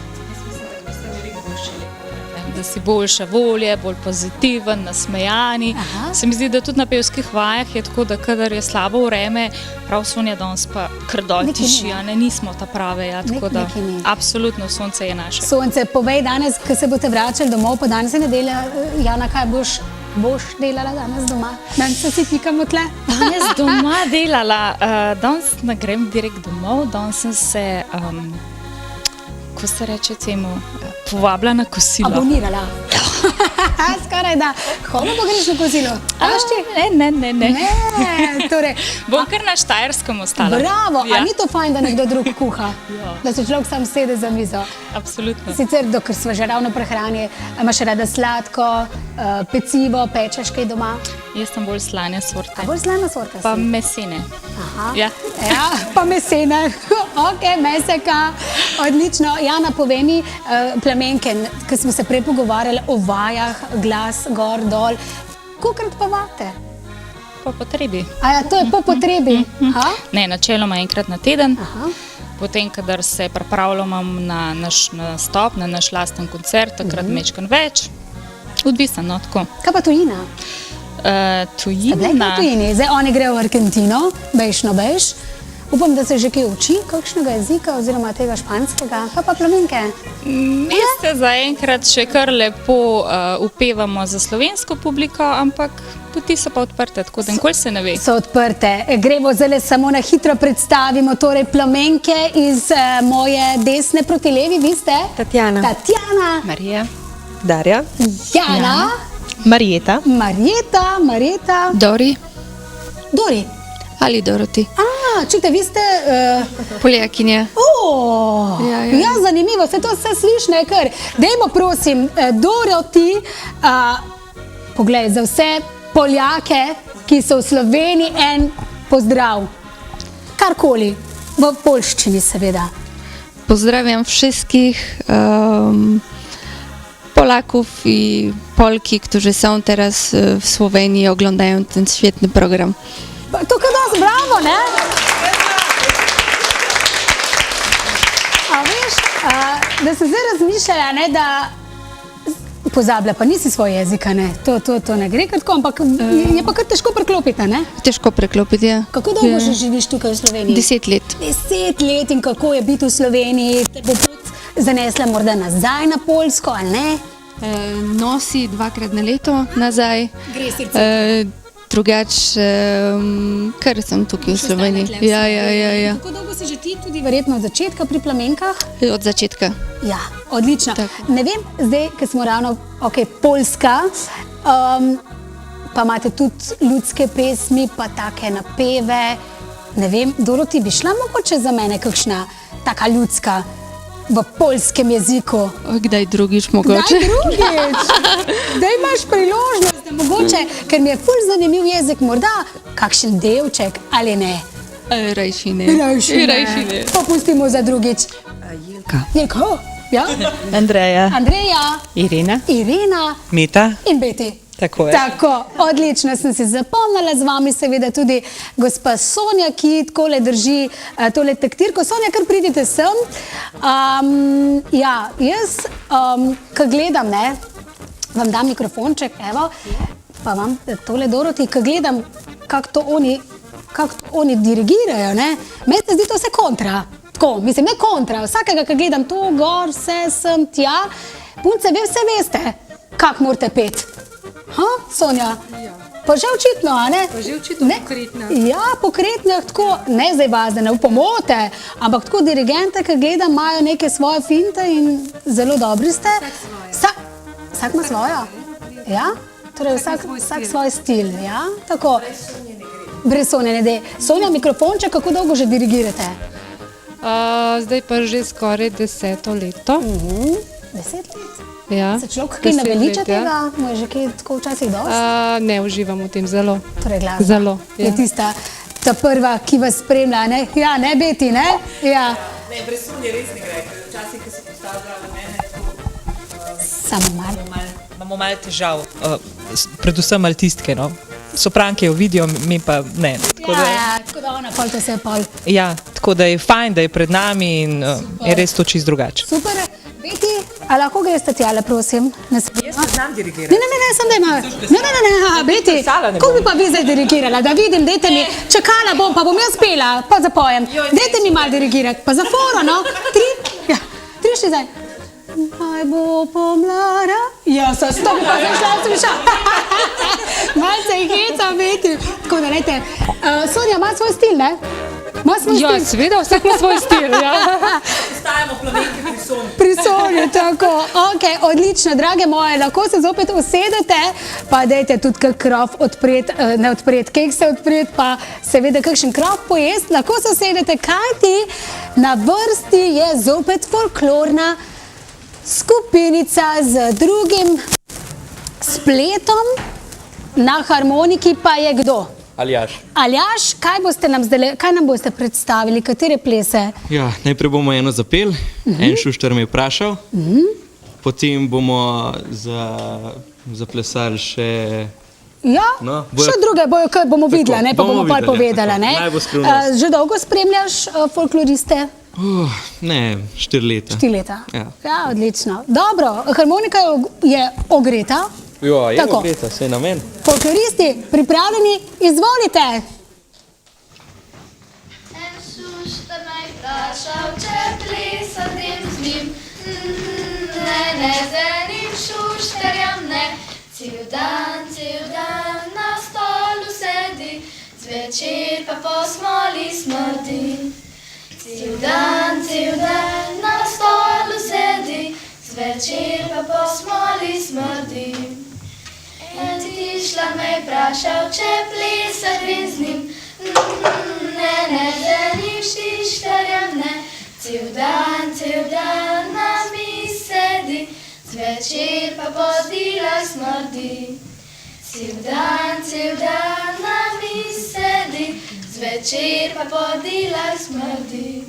Da si boljša volje, bolj pozitiven, nasmejani. Se mi zdi, da tudi na pevskih vajah je tako, da kadar je slabo vreme, prav sonja danes pa kar dol tiši, a ne, nismo ta prave, ja, tako da absolutno sonce je naše. Sonce, povej danes, ko se boste vračali domov, pa danes je nedelja, Jana, kaj boš Boš delala danes doma? Danes se si tikamo tle? Danes doma delala, danes ne grem direkt domov, danes sem se, ko se reče temu, povabila na kosilo. Abonirala. Skoraj da. Komu pa greš na kosilo? Tašči? Ne. Ne, torej. Bom kar na Štajerskem ostala. Bravo, Ja. a ni to fajn, da nekdo drug kuha? Da se človek sam sede za mizo? Absolutno. Sicer, dokler smo že ravno prehrani, imaš rada sladko, pecivo, pečeš kaj doma? Jaz sem bolj slane sorte. A bolj slana sorta si? Pa mesene. Aha. Ja. Ja, pa mesene. Ok, meseka. Odlično. Jana, povej mi, Plamenke, ko smo se prej pogovarjali o vajah, glas, gor, dol, kolikrat pa vate? Po potrebi. A ja, to je po potrebi? Ha? Ne, načeloma enkrat na teden. Potem, kadar se pripravljamo na naš nastop, na naš lasten koncert, takrat mečkam več. Odvisno, no, tako. Kaj pa tujina? Tujina. Sta bile kaj v tujini? Zdaj oni grejo v Argentino, bejš. Upam, da se že kaj uči kakšnega jezika oziroma tega španskega. Kaj pa Plamenke? Mi se zaenkrat še kar lepo upevamo za slovensko publiko, ampak poti so pa odprte, tako da nikoli se ne ve. So odprte. Gremo zdaj samo na hitro predstavimo, torej Plamenke iz moje desne proti levi, vi ste? Tatjana. Tatjana. Marija. Darja. Jana. Marjeta. Marjeta. Dori. Dori. Ali Doroti. Čujte, vi ste... Poljakinja. Ja, zanimivo, se to vse sliši, ne kar. Dajmo prosim, Doroti, poglej, za vse Poljake, ki so v Sloveniji, en pozdrav. Karkoli, v poljščini seveda. Pozdrawiam wszystkich Polaków i Polki, którzy są teraz w Słowenii i oglądają ten świetny program. To kar dosti bravo, ne? A veš, da se zdaj razmišljala, ne, da pozabila, pa nisi svoj jezika, ne? To ne gre kar tako, ampak je pa kar težko preklopiti, ne? Težko preklopiti, ja. Kako dolgo že živiš tukaj v Sloveniji? 10 let. 10 let in kako je biti v Sloveniji? Te bo pot zanesla morda nazaj na Poljsko, ali ne? Nosi 2-krat na leto nazaj. Gre srce. Drugače, kar sem tukaj v Sloveniji. Ja. Kako dolgo si že ti tudi verjetno od začetka pri Plamenkah? Od začetka. Ja, odlično. Ne vem, zdaj, ker smo ravno, Poljska, pa imate tudi ljudske pesmi, pa take napeve. Ne vem, Doroti, bi šla mogoče za mene kakšna taka ljudska v poljskem jeziku? Kdaj drugič mogoče? Kdaj drugič? Zdaj imaš priložnost, da mogoče, ker mi je ful zanimiv jezik, morda kakšen delček ali ne? Rajši ne. Rajši ne. Popustimo za drugič. Jelka, ja? Andreja. Irena. Meta. In Beti. Tako je. Tako, odlično sem si zapomnila, z vami seveda tudi gospa Sonja, ki takole drži tole taktirko. Sonja, kar pridite sem. Ja, jaz, ko gledam, ne, vam dam mikrofonček, evo, pa vam tole Doroti, ko gledam, kako to oni dirigirajo, ne, meni se zdi to vse kontra. Tako, mislim, ne kontra, vsakega, ko gledam to, gor, vse, sem, tja, punce, vi vse veste, kako morate peti. Sonja? Pa že očitno, a ne? Pa že očitno pokretno. Ja, pokretno, tako, ne zdaj vas, da ne upomote, ampak tako dirigente, ki gledam, imajo neke svoje finte in zelo dobri ste. Vsak ima svojo? Ja? Torej vsak svoj stil, ja? Tako. Brez Sonje ne de. Sonja, mikrofonček, kako dolgo že dirigirate? Zdaj pa že skoraj 10 leto. 10 let? Ja. Se človek kaj naveliča tega? Mu je že kaj tako včasih dosti? Ne uživam v tem zelo. Torej glasba. Zelo, je tista ta prva, ki vas spremlja, ne? Ja, ne, Beti, ne? Ja. Ne, brez Sonje res ne gre, ker včasih, ko se postavlja na mene, samo malo. Imamo malo težav, predvsem altistke, no. Sopranke jo vidijo, mi pa ne. Tako da ona pol to se je pol. Ja, tako da je fajn, da je pred nami in je res to čist drugače. Super. Beti, a lahko greste tjale, prosim? Jaz ne znam dirigirati. Ne, sem da ima. Ne, Beti, kako bi pa vi zdaj dirigirala? Da vidim, dajte mi, čakala bom, pa bom jaz pela, pa zapojem. Dajte mi malo dirigirati, pa za foro, no? 3 še zdaj. Naj bo pomlada. Ja, so 100, pa zdaj šla. Malce jih heca biti. Tako da, lejte, Sonja ima svoj stil, ne? Ima svoj Ja, stil. seveda, vsak ima svoj stil, ja. Ostajamo plamenki pri Sonji. Pri Sonji, tako. Ok, odlično, drage moje, lahko se zopet usedete, pa dajte tudi kak krof odpret, ne odpret, kekse odpret, pa seveda kakšen krof pojest, lahko se usedete, kajti na vrsti je zopet folklorna skupinica z drugim spletom, na harmoniki pa je kdo? Aljaž. Aljaž, kaj nam boste predstavili, katere plese? Ja, najprej bomo eno zapel, en šuštar me je vprašal, potem bomo zaplesali še... Ja, No, še druge bomo videla, ne, pa bomo pa videli, povedala, ne? Naj bo skrivnost. Že dolgo spremljaš folkloriste? Ne, 4 leta. 4 leta. Ja. Ja, odlično. Dobro, harmonika je ogreta. Jo, je Tako. ogreta, saj na meni. Folkloristi, pripravljeni, izvolite. En šuštar me je vprašal, če plesadim z njim. Ne, z enim šuštarjem ne. Cel dan na stolu sedi, zvečer pa po smoli smrdi. Cel dan na stolu sedi, zvečer pa po smoli smrdi. En tišla me je vprašal, če plesadim z njim. Ne, z enim šištarjem ne. Cel dan na mi sedi, zvečer pa po dilah smrdi. Cel dan na mi sedi, zvečer pa po dilah smrdi.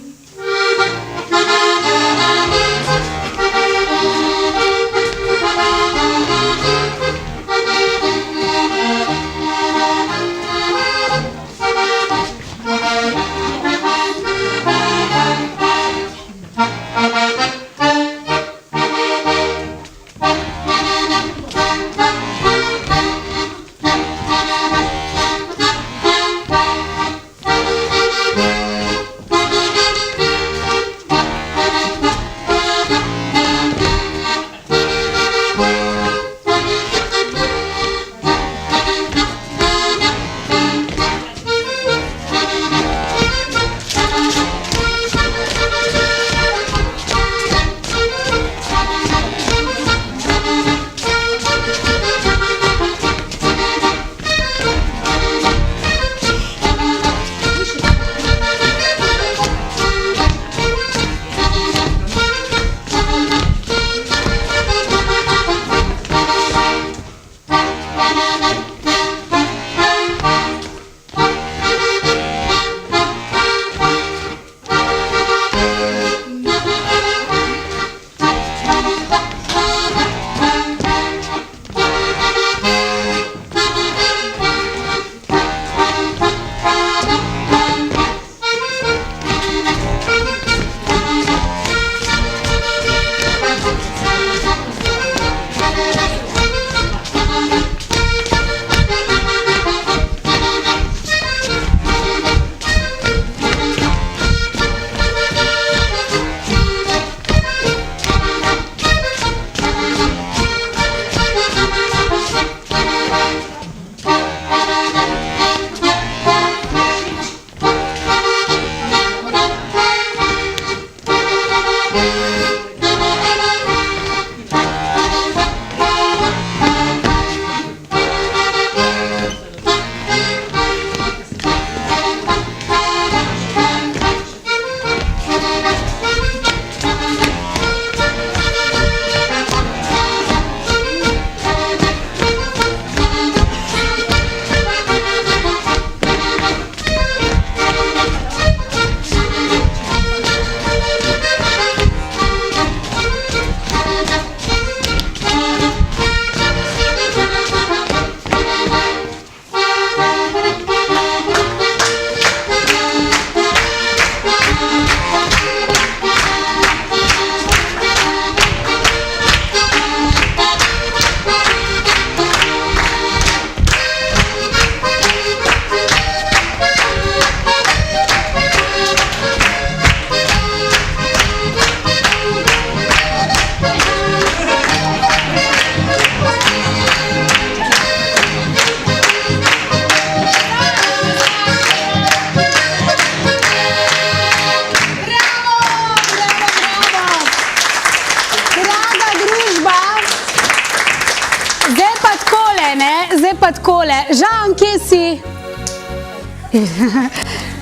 takole, Žan, kje si?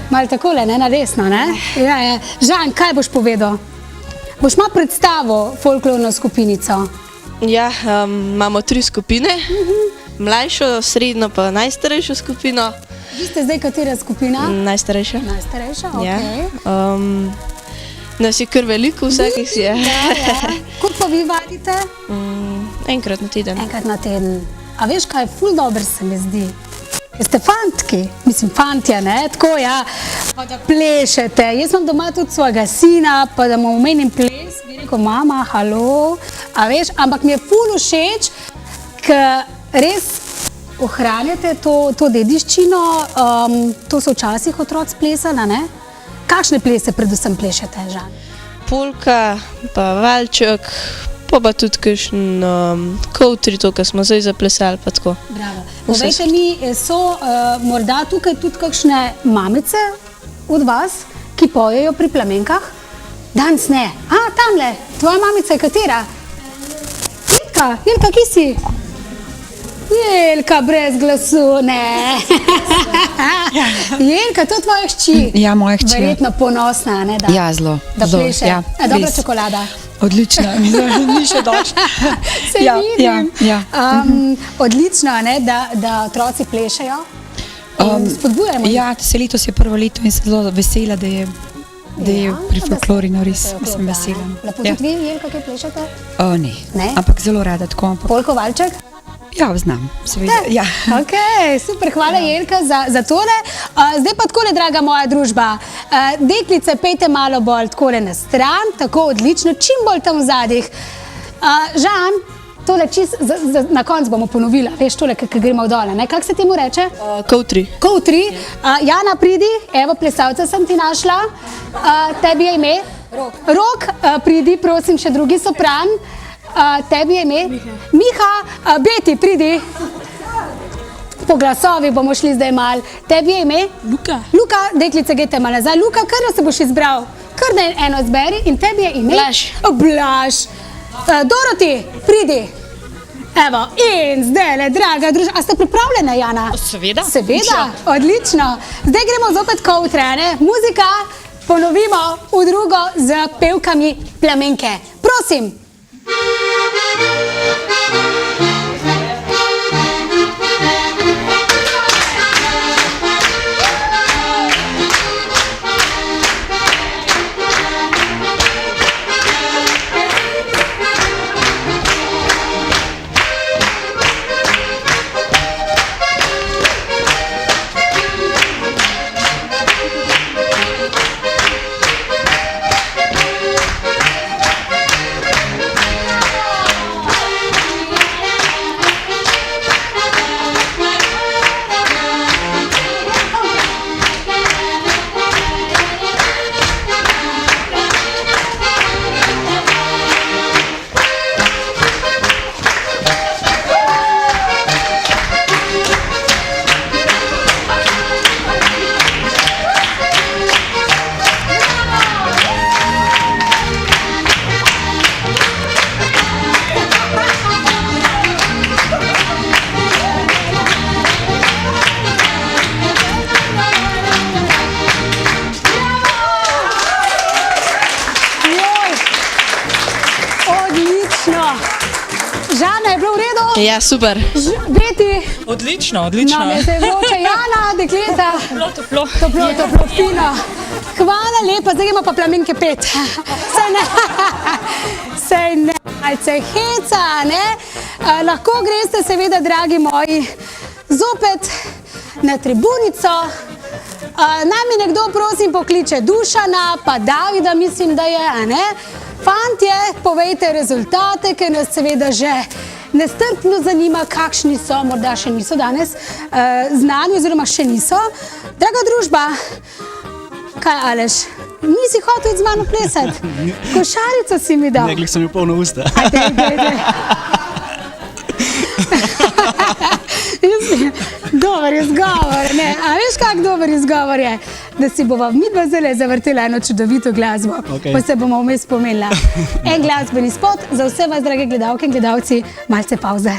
Malo takole, ne, na resno, ne? Ja, ja. Žan, kaj boš povedal? Boš imel predstavo folklorno skupinico? Ja, imamo 3 skupine, mlajšo, srednjo pa najstarejšo skupino. Vi ste zdaj katera skupina? Najstarejša. Najstarejša, Ja. ok. Nas je kar veliko, vsakih si je. Koliko pa vi vadite? Enkrat na teden. Enkrat na teden. A veš kaj, ful dobro se mi zdi. Ste fantki, mislim fantje, ne, tako ja, pa da plešete. Jaz imam doma tudi svojega sina, pa da mu omenim ples, bi rekel, mama, halo, a veš, ampak mi je ful všeč, ker res ohranjate to dediščino, to so včasih otroci plesali, ne? Kakšne plese predvsem plešete, Žan? Polka, pa valček, pa tudi kakšen koutri, to, kar smo zdaj zaplesali, pa tako. Bravo. Povejte mi, so morda tukaj tudi kakšne mamice od vas, ki pojejo pri plamenkah? Danes ne. A, tamle, tvoja mamica je katera? Jelka, kje si? Jelka, brez glasu, ne. Jelka, to je tvoja hči. Ja, moja hči. Verjetno ponosna, ne? Da, Ja, zelo. Da zelo, pleše. ja, Dobra res. čokolada. Odlično, ni še doč. Se vidim. Ja. Odlično, ne, da otroci plešejo. Spodbujamo. Ja, se letos je prvo leto in sem zelo vesela, da je pri folklorinu res, sem vesela. Lepo tudi vi, Jelka, kaj plešete? Ne, Ne? ampak zelo rada tako. Polko, valček? Ja, znam, seveda. Ja. Ok, super, hvala Jelka za tole. Zdaj pa takole, draga moja družba, deklice, pejte malo bolj takole na stran, tako odlično, čim bolj tam v zadih. Žan, tole čist, na koncu bomo ponovila, veš tole, kaj gremo dole, ne? Kako se temu reče? Koutri. Koutri. Jana, pridi, evo, plesalca sem ti našla. Tebi je ime? Rok, pridi, prosim, še drugi sopran. Tebi je ime? Miha, Beti, pridi. Po glasovi bomo šli zdaj mal. Tebi je ime? Luka. Luka, deklice, gejte malo nazaj. Luka, kar se boš izbral? Kar da eno izberi in tebi je ime? Blaž. Blaž. Doroti, pridi. Evo, in zdajle, draga družba. A ste pripravljene, Jana? Seveda. Seveda, odlično. Zdaj gremo zopet koutre, ne? Muzika, ponovimo v drugo z pevkami plamenke. Prosim. Žana, je bilo v redu? Ja, super. Beti? Odlično, odlično. No, se je vroče. Jana, dekleta? Toplo. Toplo, fino. Hvala lepa, zdaj gremo pa plamenke pet. Sej ne, malce heca, ne? Lahko greste seveda, dragi moji, zopet na tribunico. Naj mi nekdo, prosim, pokliče Dušana, pa Davida, mislim, da je, a ne? Fantje, povejte rezultate, ker nas seveda že nestrpno zanima, kakšni so, morda še niso danes znani oziroma še niso. Draga družba, kaj Aleš, nisi hotel z mano plesati? Košarico si mi dal. Nekaj sem jo polno usta. Dober izgovor, ne? A veš, kak dober izgovor je? Da si bova midva zdajle zavrtela eno čudovito glasbo, pa se bomo vmes spomenila. En glasbeni spot za vse vas, drage gledalke in gledalci, malce pauze.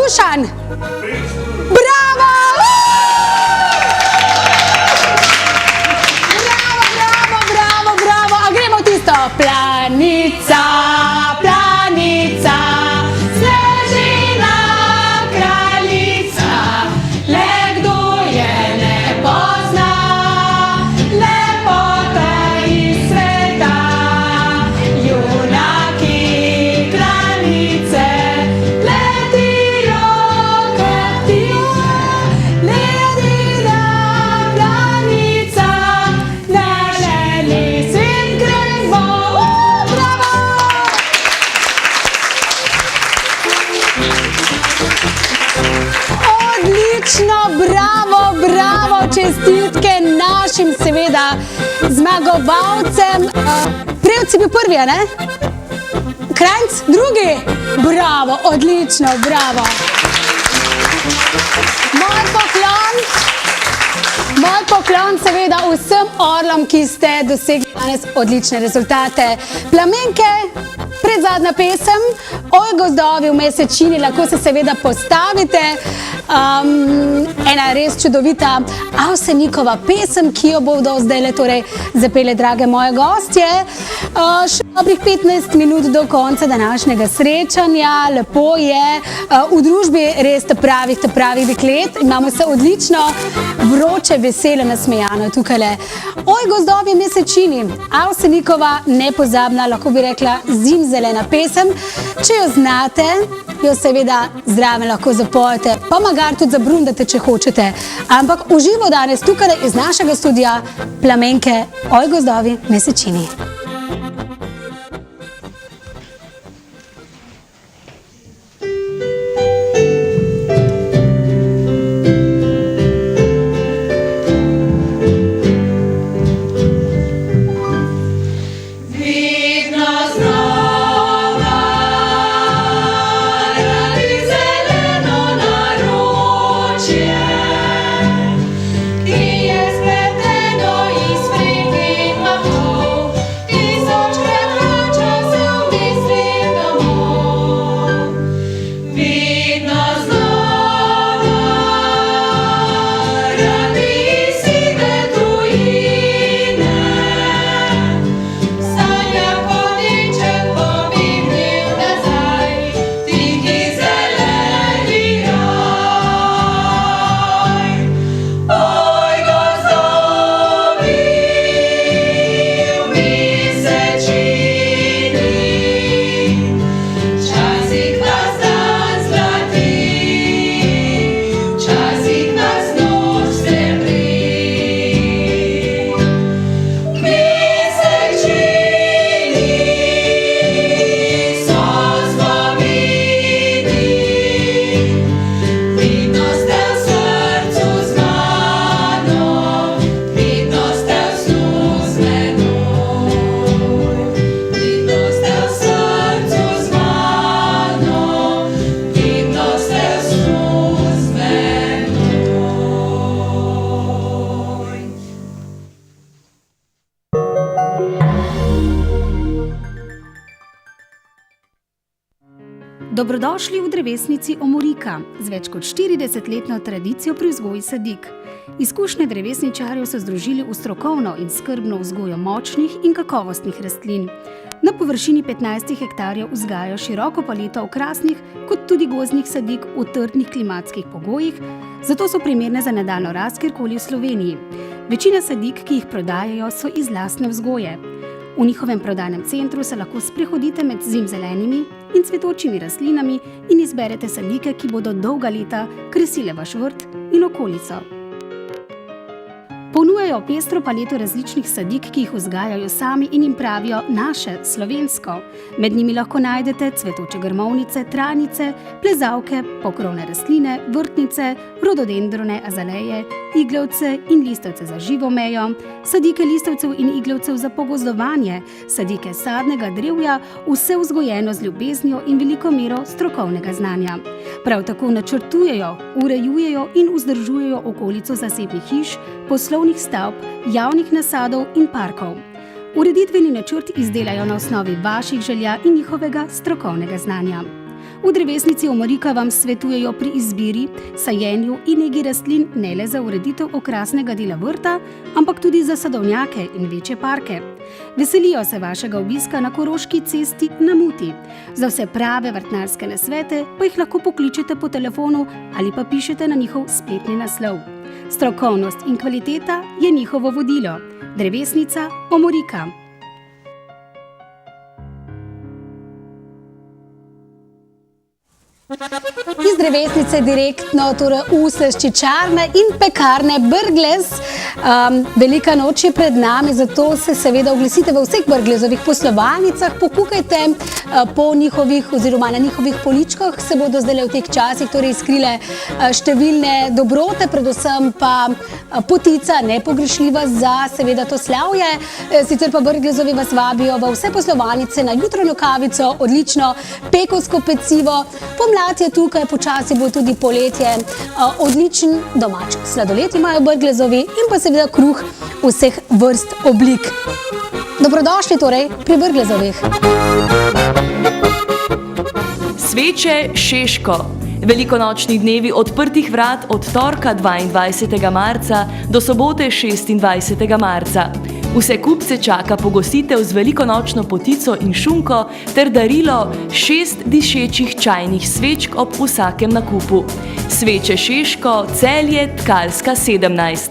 Dušan. Bravo! Bravo. A gremo tisto. Planica, snežina kraljica, le kdo je ne pozna, lepota iz sveta, junaki kraljice, letijo, kratijo, ledina planica, neleli sin gremo. Bravo! Odlično, bravo, čestitke našim seveda zmagovalcem. Prevc je bil prvi, a ne? Krajnc drugi? Bravo, odlično, bravo. Moj poklon seveda vsem orlom, ki ste dosegli danes odlične rezultate. Plamenke, predzadnja pesem, Oj gozdovi v mesečini, lahko se seveda postavite. Ena res čudovita Avsenikova pesem, ki jo bodo zdajle torej zapele drage moje gostje. Še dobrih 15 minut do konca današnjega srečanja. Lepo je v družbi res pravih deklet. Imamo se odlično, vroče, veselo, nasmejano tukajle. Oj gozdovi v mesečini, Avsenikova nepozabna, lahko bi rekla zimzelena pesem. Če jo znate, jo seveda zraven lahko zapojete, pa magar tudi zabrundate, če hočete. Ampak uživo danes tukaj iz našega studia Plamenke, Oj gozdovi v mesečini. Dobrodošli v drevesnici Omorika z več kot 40-letno tradicijo pri vzgoji sadik. Izkušnje drevesničarjev so združili v strokovno in skrbno vzgojo močnih in kakovostnih rastlin. Na površini 15 hektarjev vzgajajo široko paleto okrasnih kot tudi gozdnih sadik v trdnih klimatskih pogojih, zato so primerne za nadaljnjo rast kjerkoli v Sloveniji. Večina sadik, ki jih prodajajo, so iz lastne vzgoje. V njihovem prodajnem centru se lahko sprehodite med zimzelenimi in cvetočimi rastlinami in izberete sadike, ki bodo dolga leta kresile vaš vrt in okolico. Ponujajo pestro paleto različnih sadik, ki jih vzgajajo sami in jim pravijo naše, slovensko. Med njimi lahko najdete cvetoče grmovnice, trajnice, plezavke, pokrovne rastline, vrtnice, rododendrone, azaleje, iglavce in listavce za živo mejo, sadike listavcev in iglavcev za pogozdovanje, sadike sadnega drevja, vse vzgojeno z ljubeznijo in veliko mero strokovnega znanja. Prav tako načrtujejo, urejujejo in vzdržujejo okolico zasebnih hiš, poslovnih stavb, javnih nasadov in parkov. Ureditveni načrt izdelajo na osnovi vaših želja in njihovega strokovnega znanja. V drevesnici Omorika vam svetujejo pri izbiri, sajenju in negi rastlin ne le za ureditev okrasnega dela vrta, ampak tudi za sadovnjake in večje parke. Veselijo se vašega obiska na Koroški cesti na Muti. Za vse prave vrtnarske nasvete pa jih lahko pokličete po telefonu ali pa pišete na njihov spletni naslov. Strokovnost in kvaliteta je njihovo vodilo. Drevesnica Omorika. Iz drevesnice direktno, torej v slaščičarne in pekarne Brglez. Velika noč je pred nami, zato se seveda oglasite v vseh Brglezovih poslovalnicah, pokukajte po njihovih oziroma na njihovih poličkah, se bodo zdaj v teh časih torej izkrile številne dobrote, predvsem pa potica nepogrešljiva za seveda to slavje. Sicer pa Brglezovi vas vabijo v vse poslovalnice na jutranjo kavico, odlično pekovsko pecivo. Pomlad je tukaj, počasi bo tudi poletje, odličen domač sladoled imajo Brglezovi in pa seveda kruh vseh vrst oblik. Dobrodošli torej pri Brglezovih. Sveče Šeško. Velikonočni dnevi odprtih vrat od torka 22. marca do sobote 26. marca. Vse kupce čaka pogostitev z velikonočno potico in šunko ter darilo 6 dišečih čajnih svečk ob vsakem nakupu. Sveče Šeško, Celje, Tkalska 17.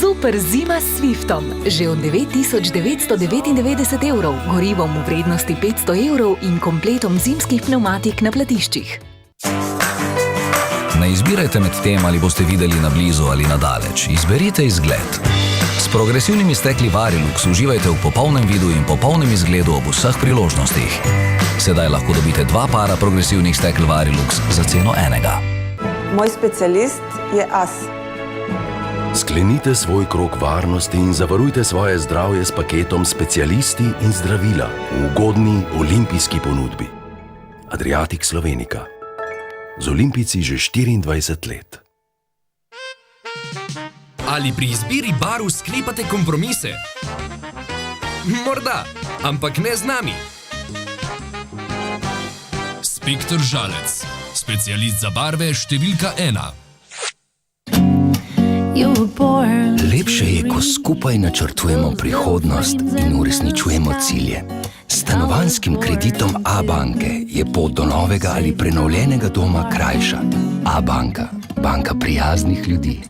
Super zima s Swiftom. Že od 9.999 evrov, gorivom v vrednosti 500 evrov in kompletom zimskih pneumatik na platiščih. Ne izbirajte med tem, ali boste videli na blizu ali na daleč. Izberite izgled. S progresivnimi stekli Varilux uživajte v popolnem vidu in popolnem izgledu ob vseh priložnostih. Sedaj lahko dobite 2 para progresivnih stekel Varilux za ceno enega. Moj specialist je As. Sklenite svoj krog varnosti in zavarujte svoje zdravje s paketom Specialisti in zdravila v ugodni olimpijski ponudbi. Adriatic Slovenica. Z olimpijci že 24 let. Ali pri izbiri barv sklepate kompromise? Morda, ampak ne z nami. Spektor Žalec. Specialist za barve številka 1. Lepše je, ko skupaj načrtujemo prihodnost in uresničujemo cilje. S stanovanjskim kreditom Abanke je pot do novega ali prenovljenega doma krajša. Abanka, banka prijaznih ljudi.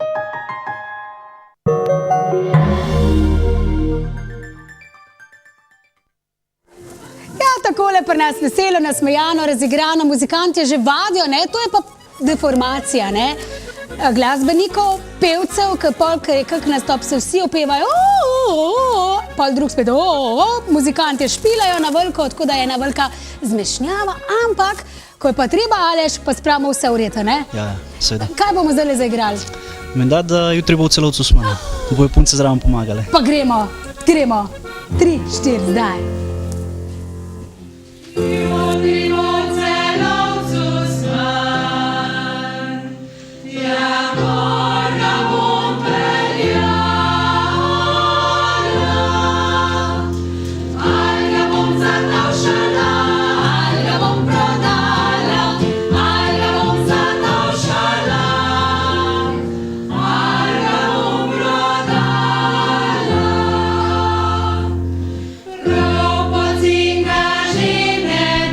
Ja, takole pri nas veselo, nasmejano, razigrano, muzikanti že vadijo, ne? To je pa deformacija, ne? Glasbenikov, pevcev, ki kak nastop se vsi opevajo, pol drug spet, muzikanti špilajo na veliko, tako da je ena velika zmešnjava, ampak, ko je pa treba, Aleš, pa spravimo vse v redu, ne? Ja, seveda. Kaj bomo zdaj zaigrali? Menda, da jutri bo v celovcu smano, da bojo punce zraven pomagale. Pa gremo, 3, 4, zdaj. Ropocinga žene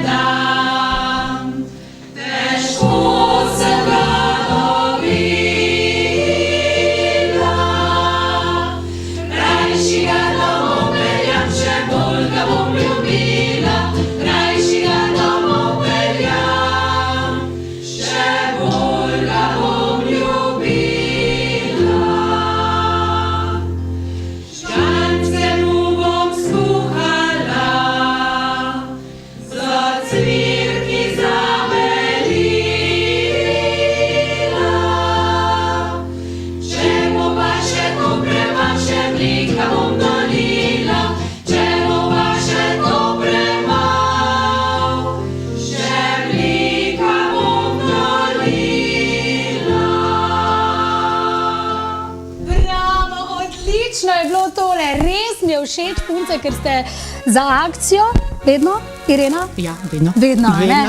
je všeč, punce, ker ste za akcijo, vedno, Irena? Ja, vedno. Vedno, ne?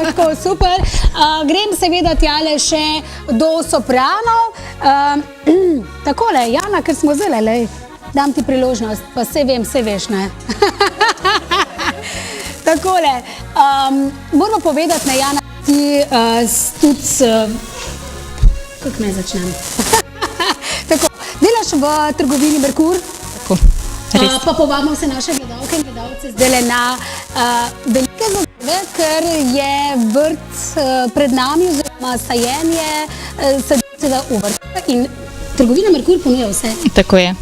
Tako, super. Grem seveda tjale še do sopranov. Takole, Jana, ker smo zdaj, lej, dam ti priložnost, pa vse vem, vse veš, ne? Takole, moramo povedati, ne, Jana, ti tudi, kako naj začnem? Tako, delaš v trgovini Merkur? Tako, res. Pa povabimo se naše gledalke in gledalce zdaj na velike zadeve, ker je vrt pred nami, oziroma sajenje sadiceve v vrtu in trgovina Merkur ponuja vse. Tako je.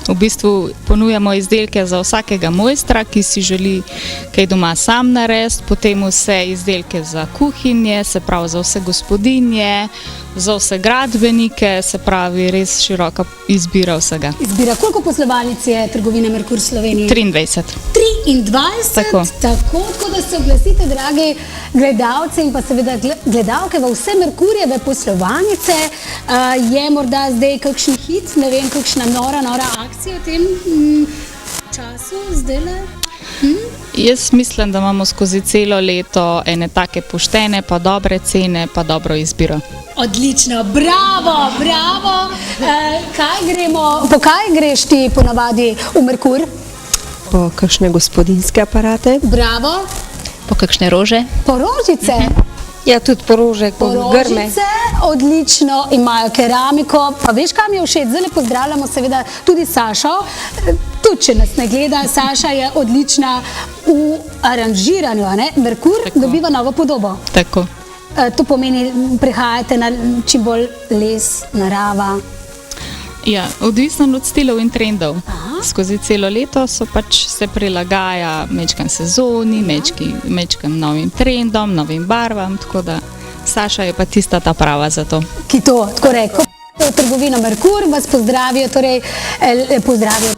V bistvu ponujamo izdelke za vsakega mojstra, ki si želi kaj doma sam narediti, potem vse izdelke za kuhinje, se pravi za vse gospodinje, za vse gradbenike, se pravi res široka izbira vsega. Izbira, koliko poslovalnic je trgovina Merkur v Sloveniji? 23. 23, tako da se oglasite, dragi gledalci in pa seveda gledalke v vse Merkurjeve poslovalnice. Je morda zdaj kakšen hit, ne vem, kakšna nora akcija v tem času zdajle? Jaz mislim, da imamo skozi celo leto ene take poštene, pa dobre cene, pa dobro izbiro. Odlično, bravo, bravo. Po kaj greš ti ponavadi v Merkur? Po kakšne gospodinske aparate. Bravo. Po kakšne rože? Po rožice. Ja, tudi po rože, po grme. Rožice, odlično, imajo keramiko. Pa veš, kaj mi je všeč? Zdaj pozdravljamo seveda tudi Sašo. Tudi, če nas ne gleda, Saša je odlična v aranžiranju, ne? Merkur dobiva novo podobo. Tako. To pomeni, prihajate na čim bolj les, narava. Ja, odvisno od stilov in trendov. Skozi celo leto se prilagaja mečkan sezoni, mečkan novim trendom, novim barvam, tako da Saša je pa tista ta prava za to. Ki to, tako reko, v trgovino Merkur vas pozdravijo, torej pozdravijo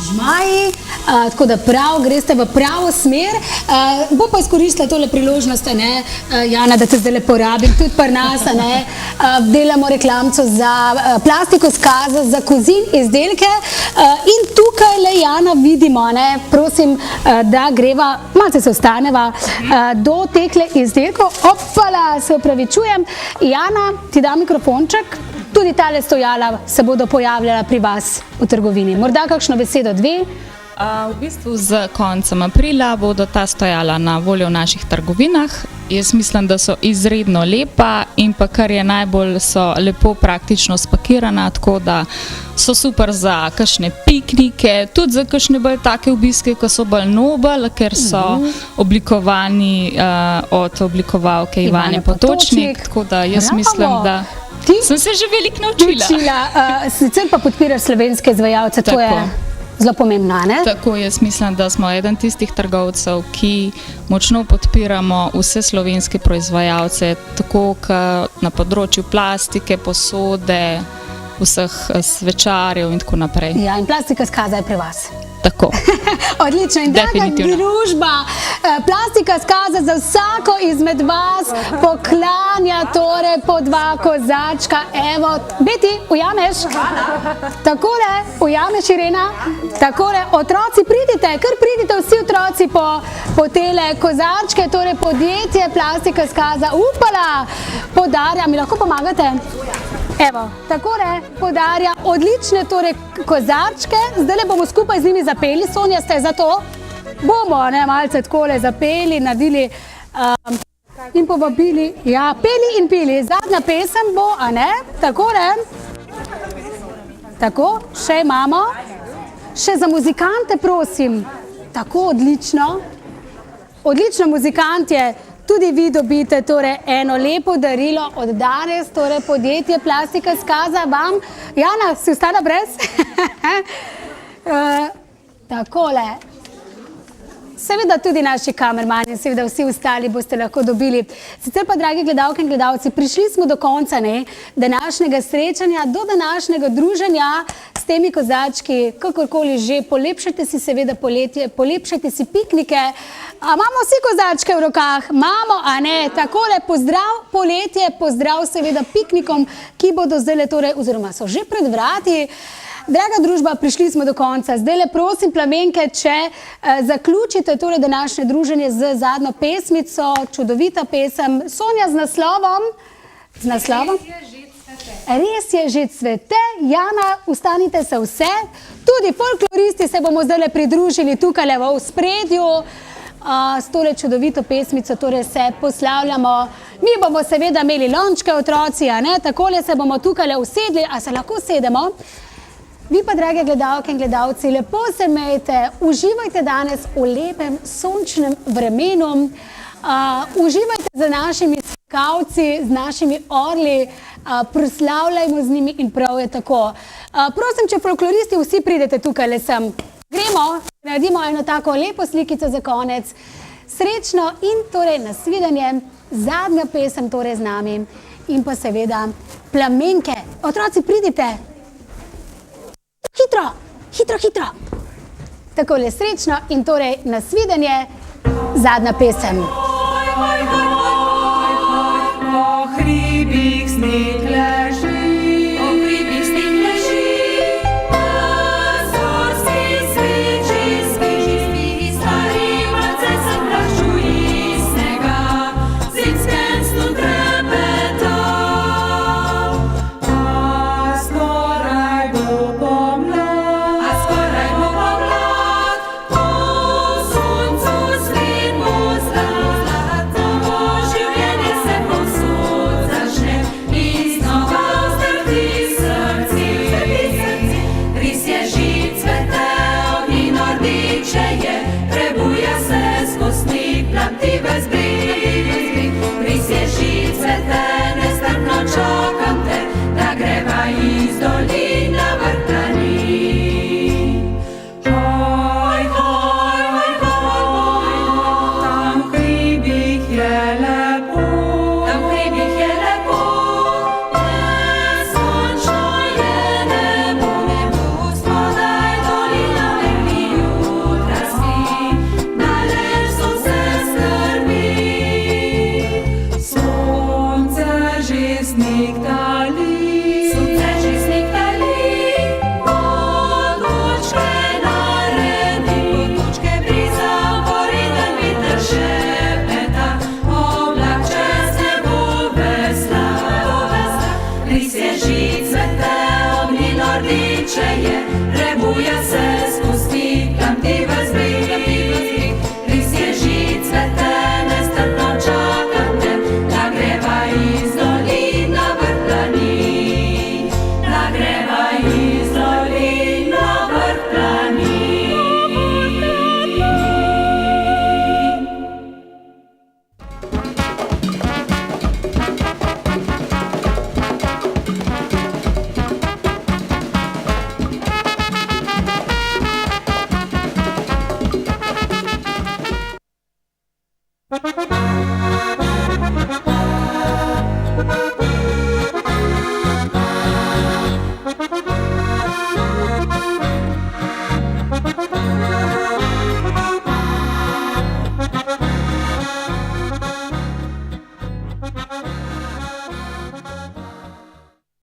žmaji, tako da prav, greste v pravo smer. Bo pa izkoristila tole priložnost, ne, Jana, da te zdaj porabim, tudi pri nas, ne, delamo reklamco za plastiko skaza, za kozin izdelke in tukaj le, Jana, vidimo, ne, prosim, da greva, malce se ostaneva, do tekle izdelkov. Opala, se opravičujem. Jana, ti da mikrofonček. Tudi tale stojala se bodo pojavljala pri vas v trgovini. Morda kakšno besedo, dve? V bistvu z koncem aprila bodo ta stojala na voljo v naših trgovinah. Jaz mislim, da so izredno lepa in pa kar je najbolj, so lepo praktično spakirana, tako da so super za kakšne piknike, tudi za kakšne bolj take obiske, ko so bolj nobel, ker so oblikovani od oblikovalke Ivane Potočnik, tako da jaz mislim, da sem se že veliko naučila. Sicer pa podpiraš slovenske izvajalce, to je zelo pomembno, ne? Tako, jaz mislim, da smo eden tistih trgovcev, ki močno podpiramo vse slovenske proizvajalce, tako na področju plastike, posode, vseh svečarjev in tako naprej. Ja, in plastika skaza je pri vas. Tako. Odlično. In draga družba, plastika skaza za vsako izmed vas poklanja torej po 2 kozarčka. Evo, Beti, ujameš? Takole, ujameš, Irena? Takole, otroci, pridite, kar pridite vsi otroci po tele kozarčke, torej podjetje plastika skaza. Upala, podarja, mi lahko pomagate? Evo, takole podarja odlične torej kozarčke. Zdaj bomo skupaj z njimi zapeli. Sonja, ste za to? Bomo, ne, malce takole zapeli, naredili in povabili. Ja, peli in pili. Zadnja pesem bo, a ne? Takole. Tako, še imamo. Še za muzikante, prosim. Tako, odlično. Odlično muzikantje. Tudi vi dobite torej eno lepo darilo od danes, torej podjetje Plastika skaza vam. Jana, si ostala brez? Takole. Seveda tudi naši kamermani, seveda vsi ostali boste lahko dobili. Sicer pa, dragi gledalke in gledalci, prišli smo do konca današnjega srečanja, do današnjega druženja s temi kozarčki, kakorkoli že. Polepšajte si seveda poletje, polepšajte si piknike. A imamo vsi kozarčke v rokah? Imamo, a ne? Takole, pozdrav poletje, pozdrav seveda piknikom, ki bodo zdaj torej, oziroma so že pred vrati. Draga družba, prišli smo do konca. Zdaj le prosim, plamenke, če zaključite tole današnje druženje z zadnjo pesmico, čudovita pesem. Sonja z naslovom? Z naslovom? Res je že cvete. Jana, ustanite se vse. Tudi folkloristi se bomo zdaj le pridružili tukaj v ospredju. S tole čudovito pesmico torej se poslavljamo. Mi bomo seveda imeli lončke, otroci, a ne? Takole se bomo tukaj usedli. A se lahko sedemo? Vi pa, drage gledalke in gledalci, lepo se imejte. Uživajte danes v lepem sončnem vremenu. Uživajte z našimi skakavci, z našimi orli. Proslavljajmo z njimi in prav je tako. Prosim, če folkloristi vsi pridete tukaj le sem. Gremo, naredimo eno tako lepo slikico za konec. Srečno in torej nasvidenje. Zadnja pesem torej z nami in pa seveda plamenke. Otroci, pridite. Hitro, hitro, hitro. Takole srečno in torej nasvidenje. Zadnja pesem.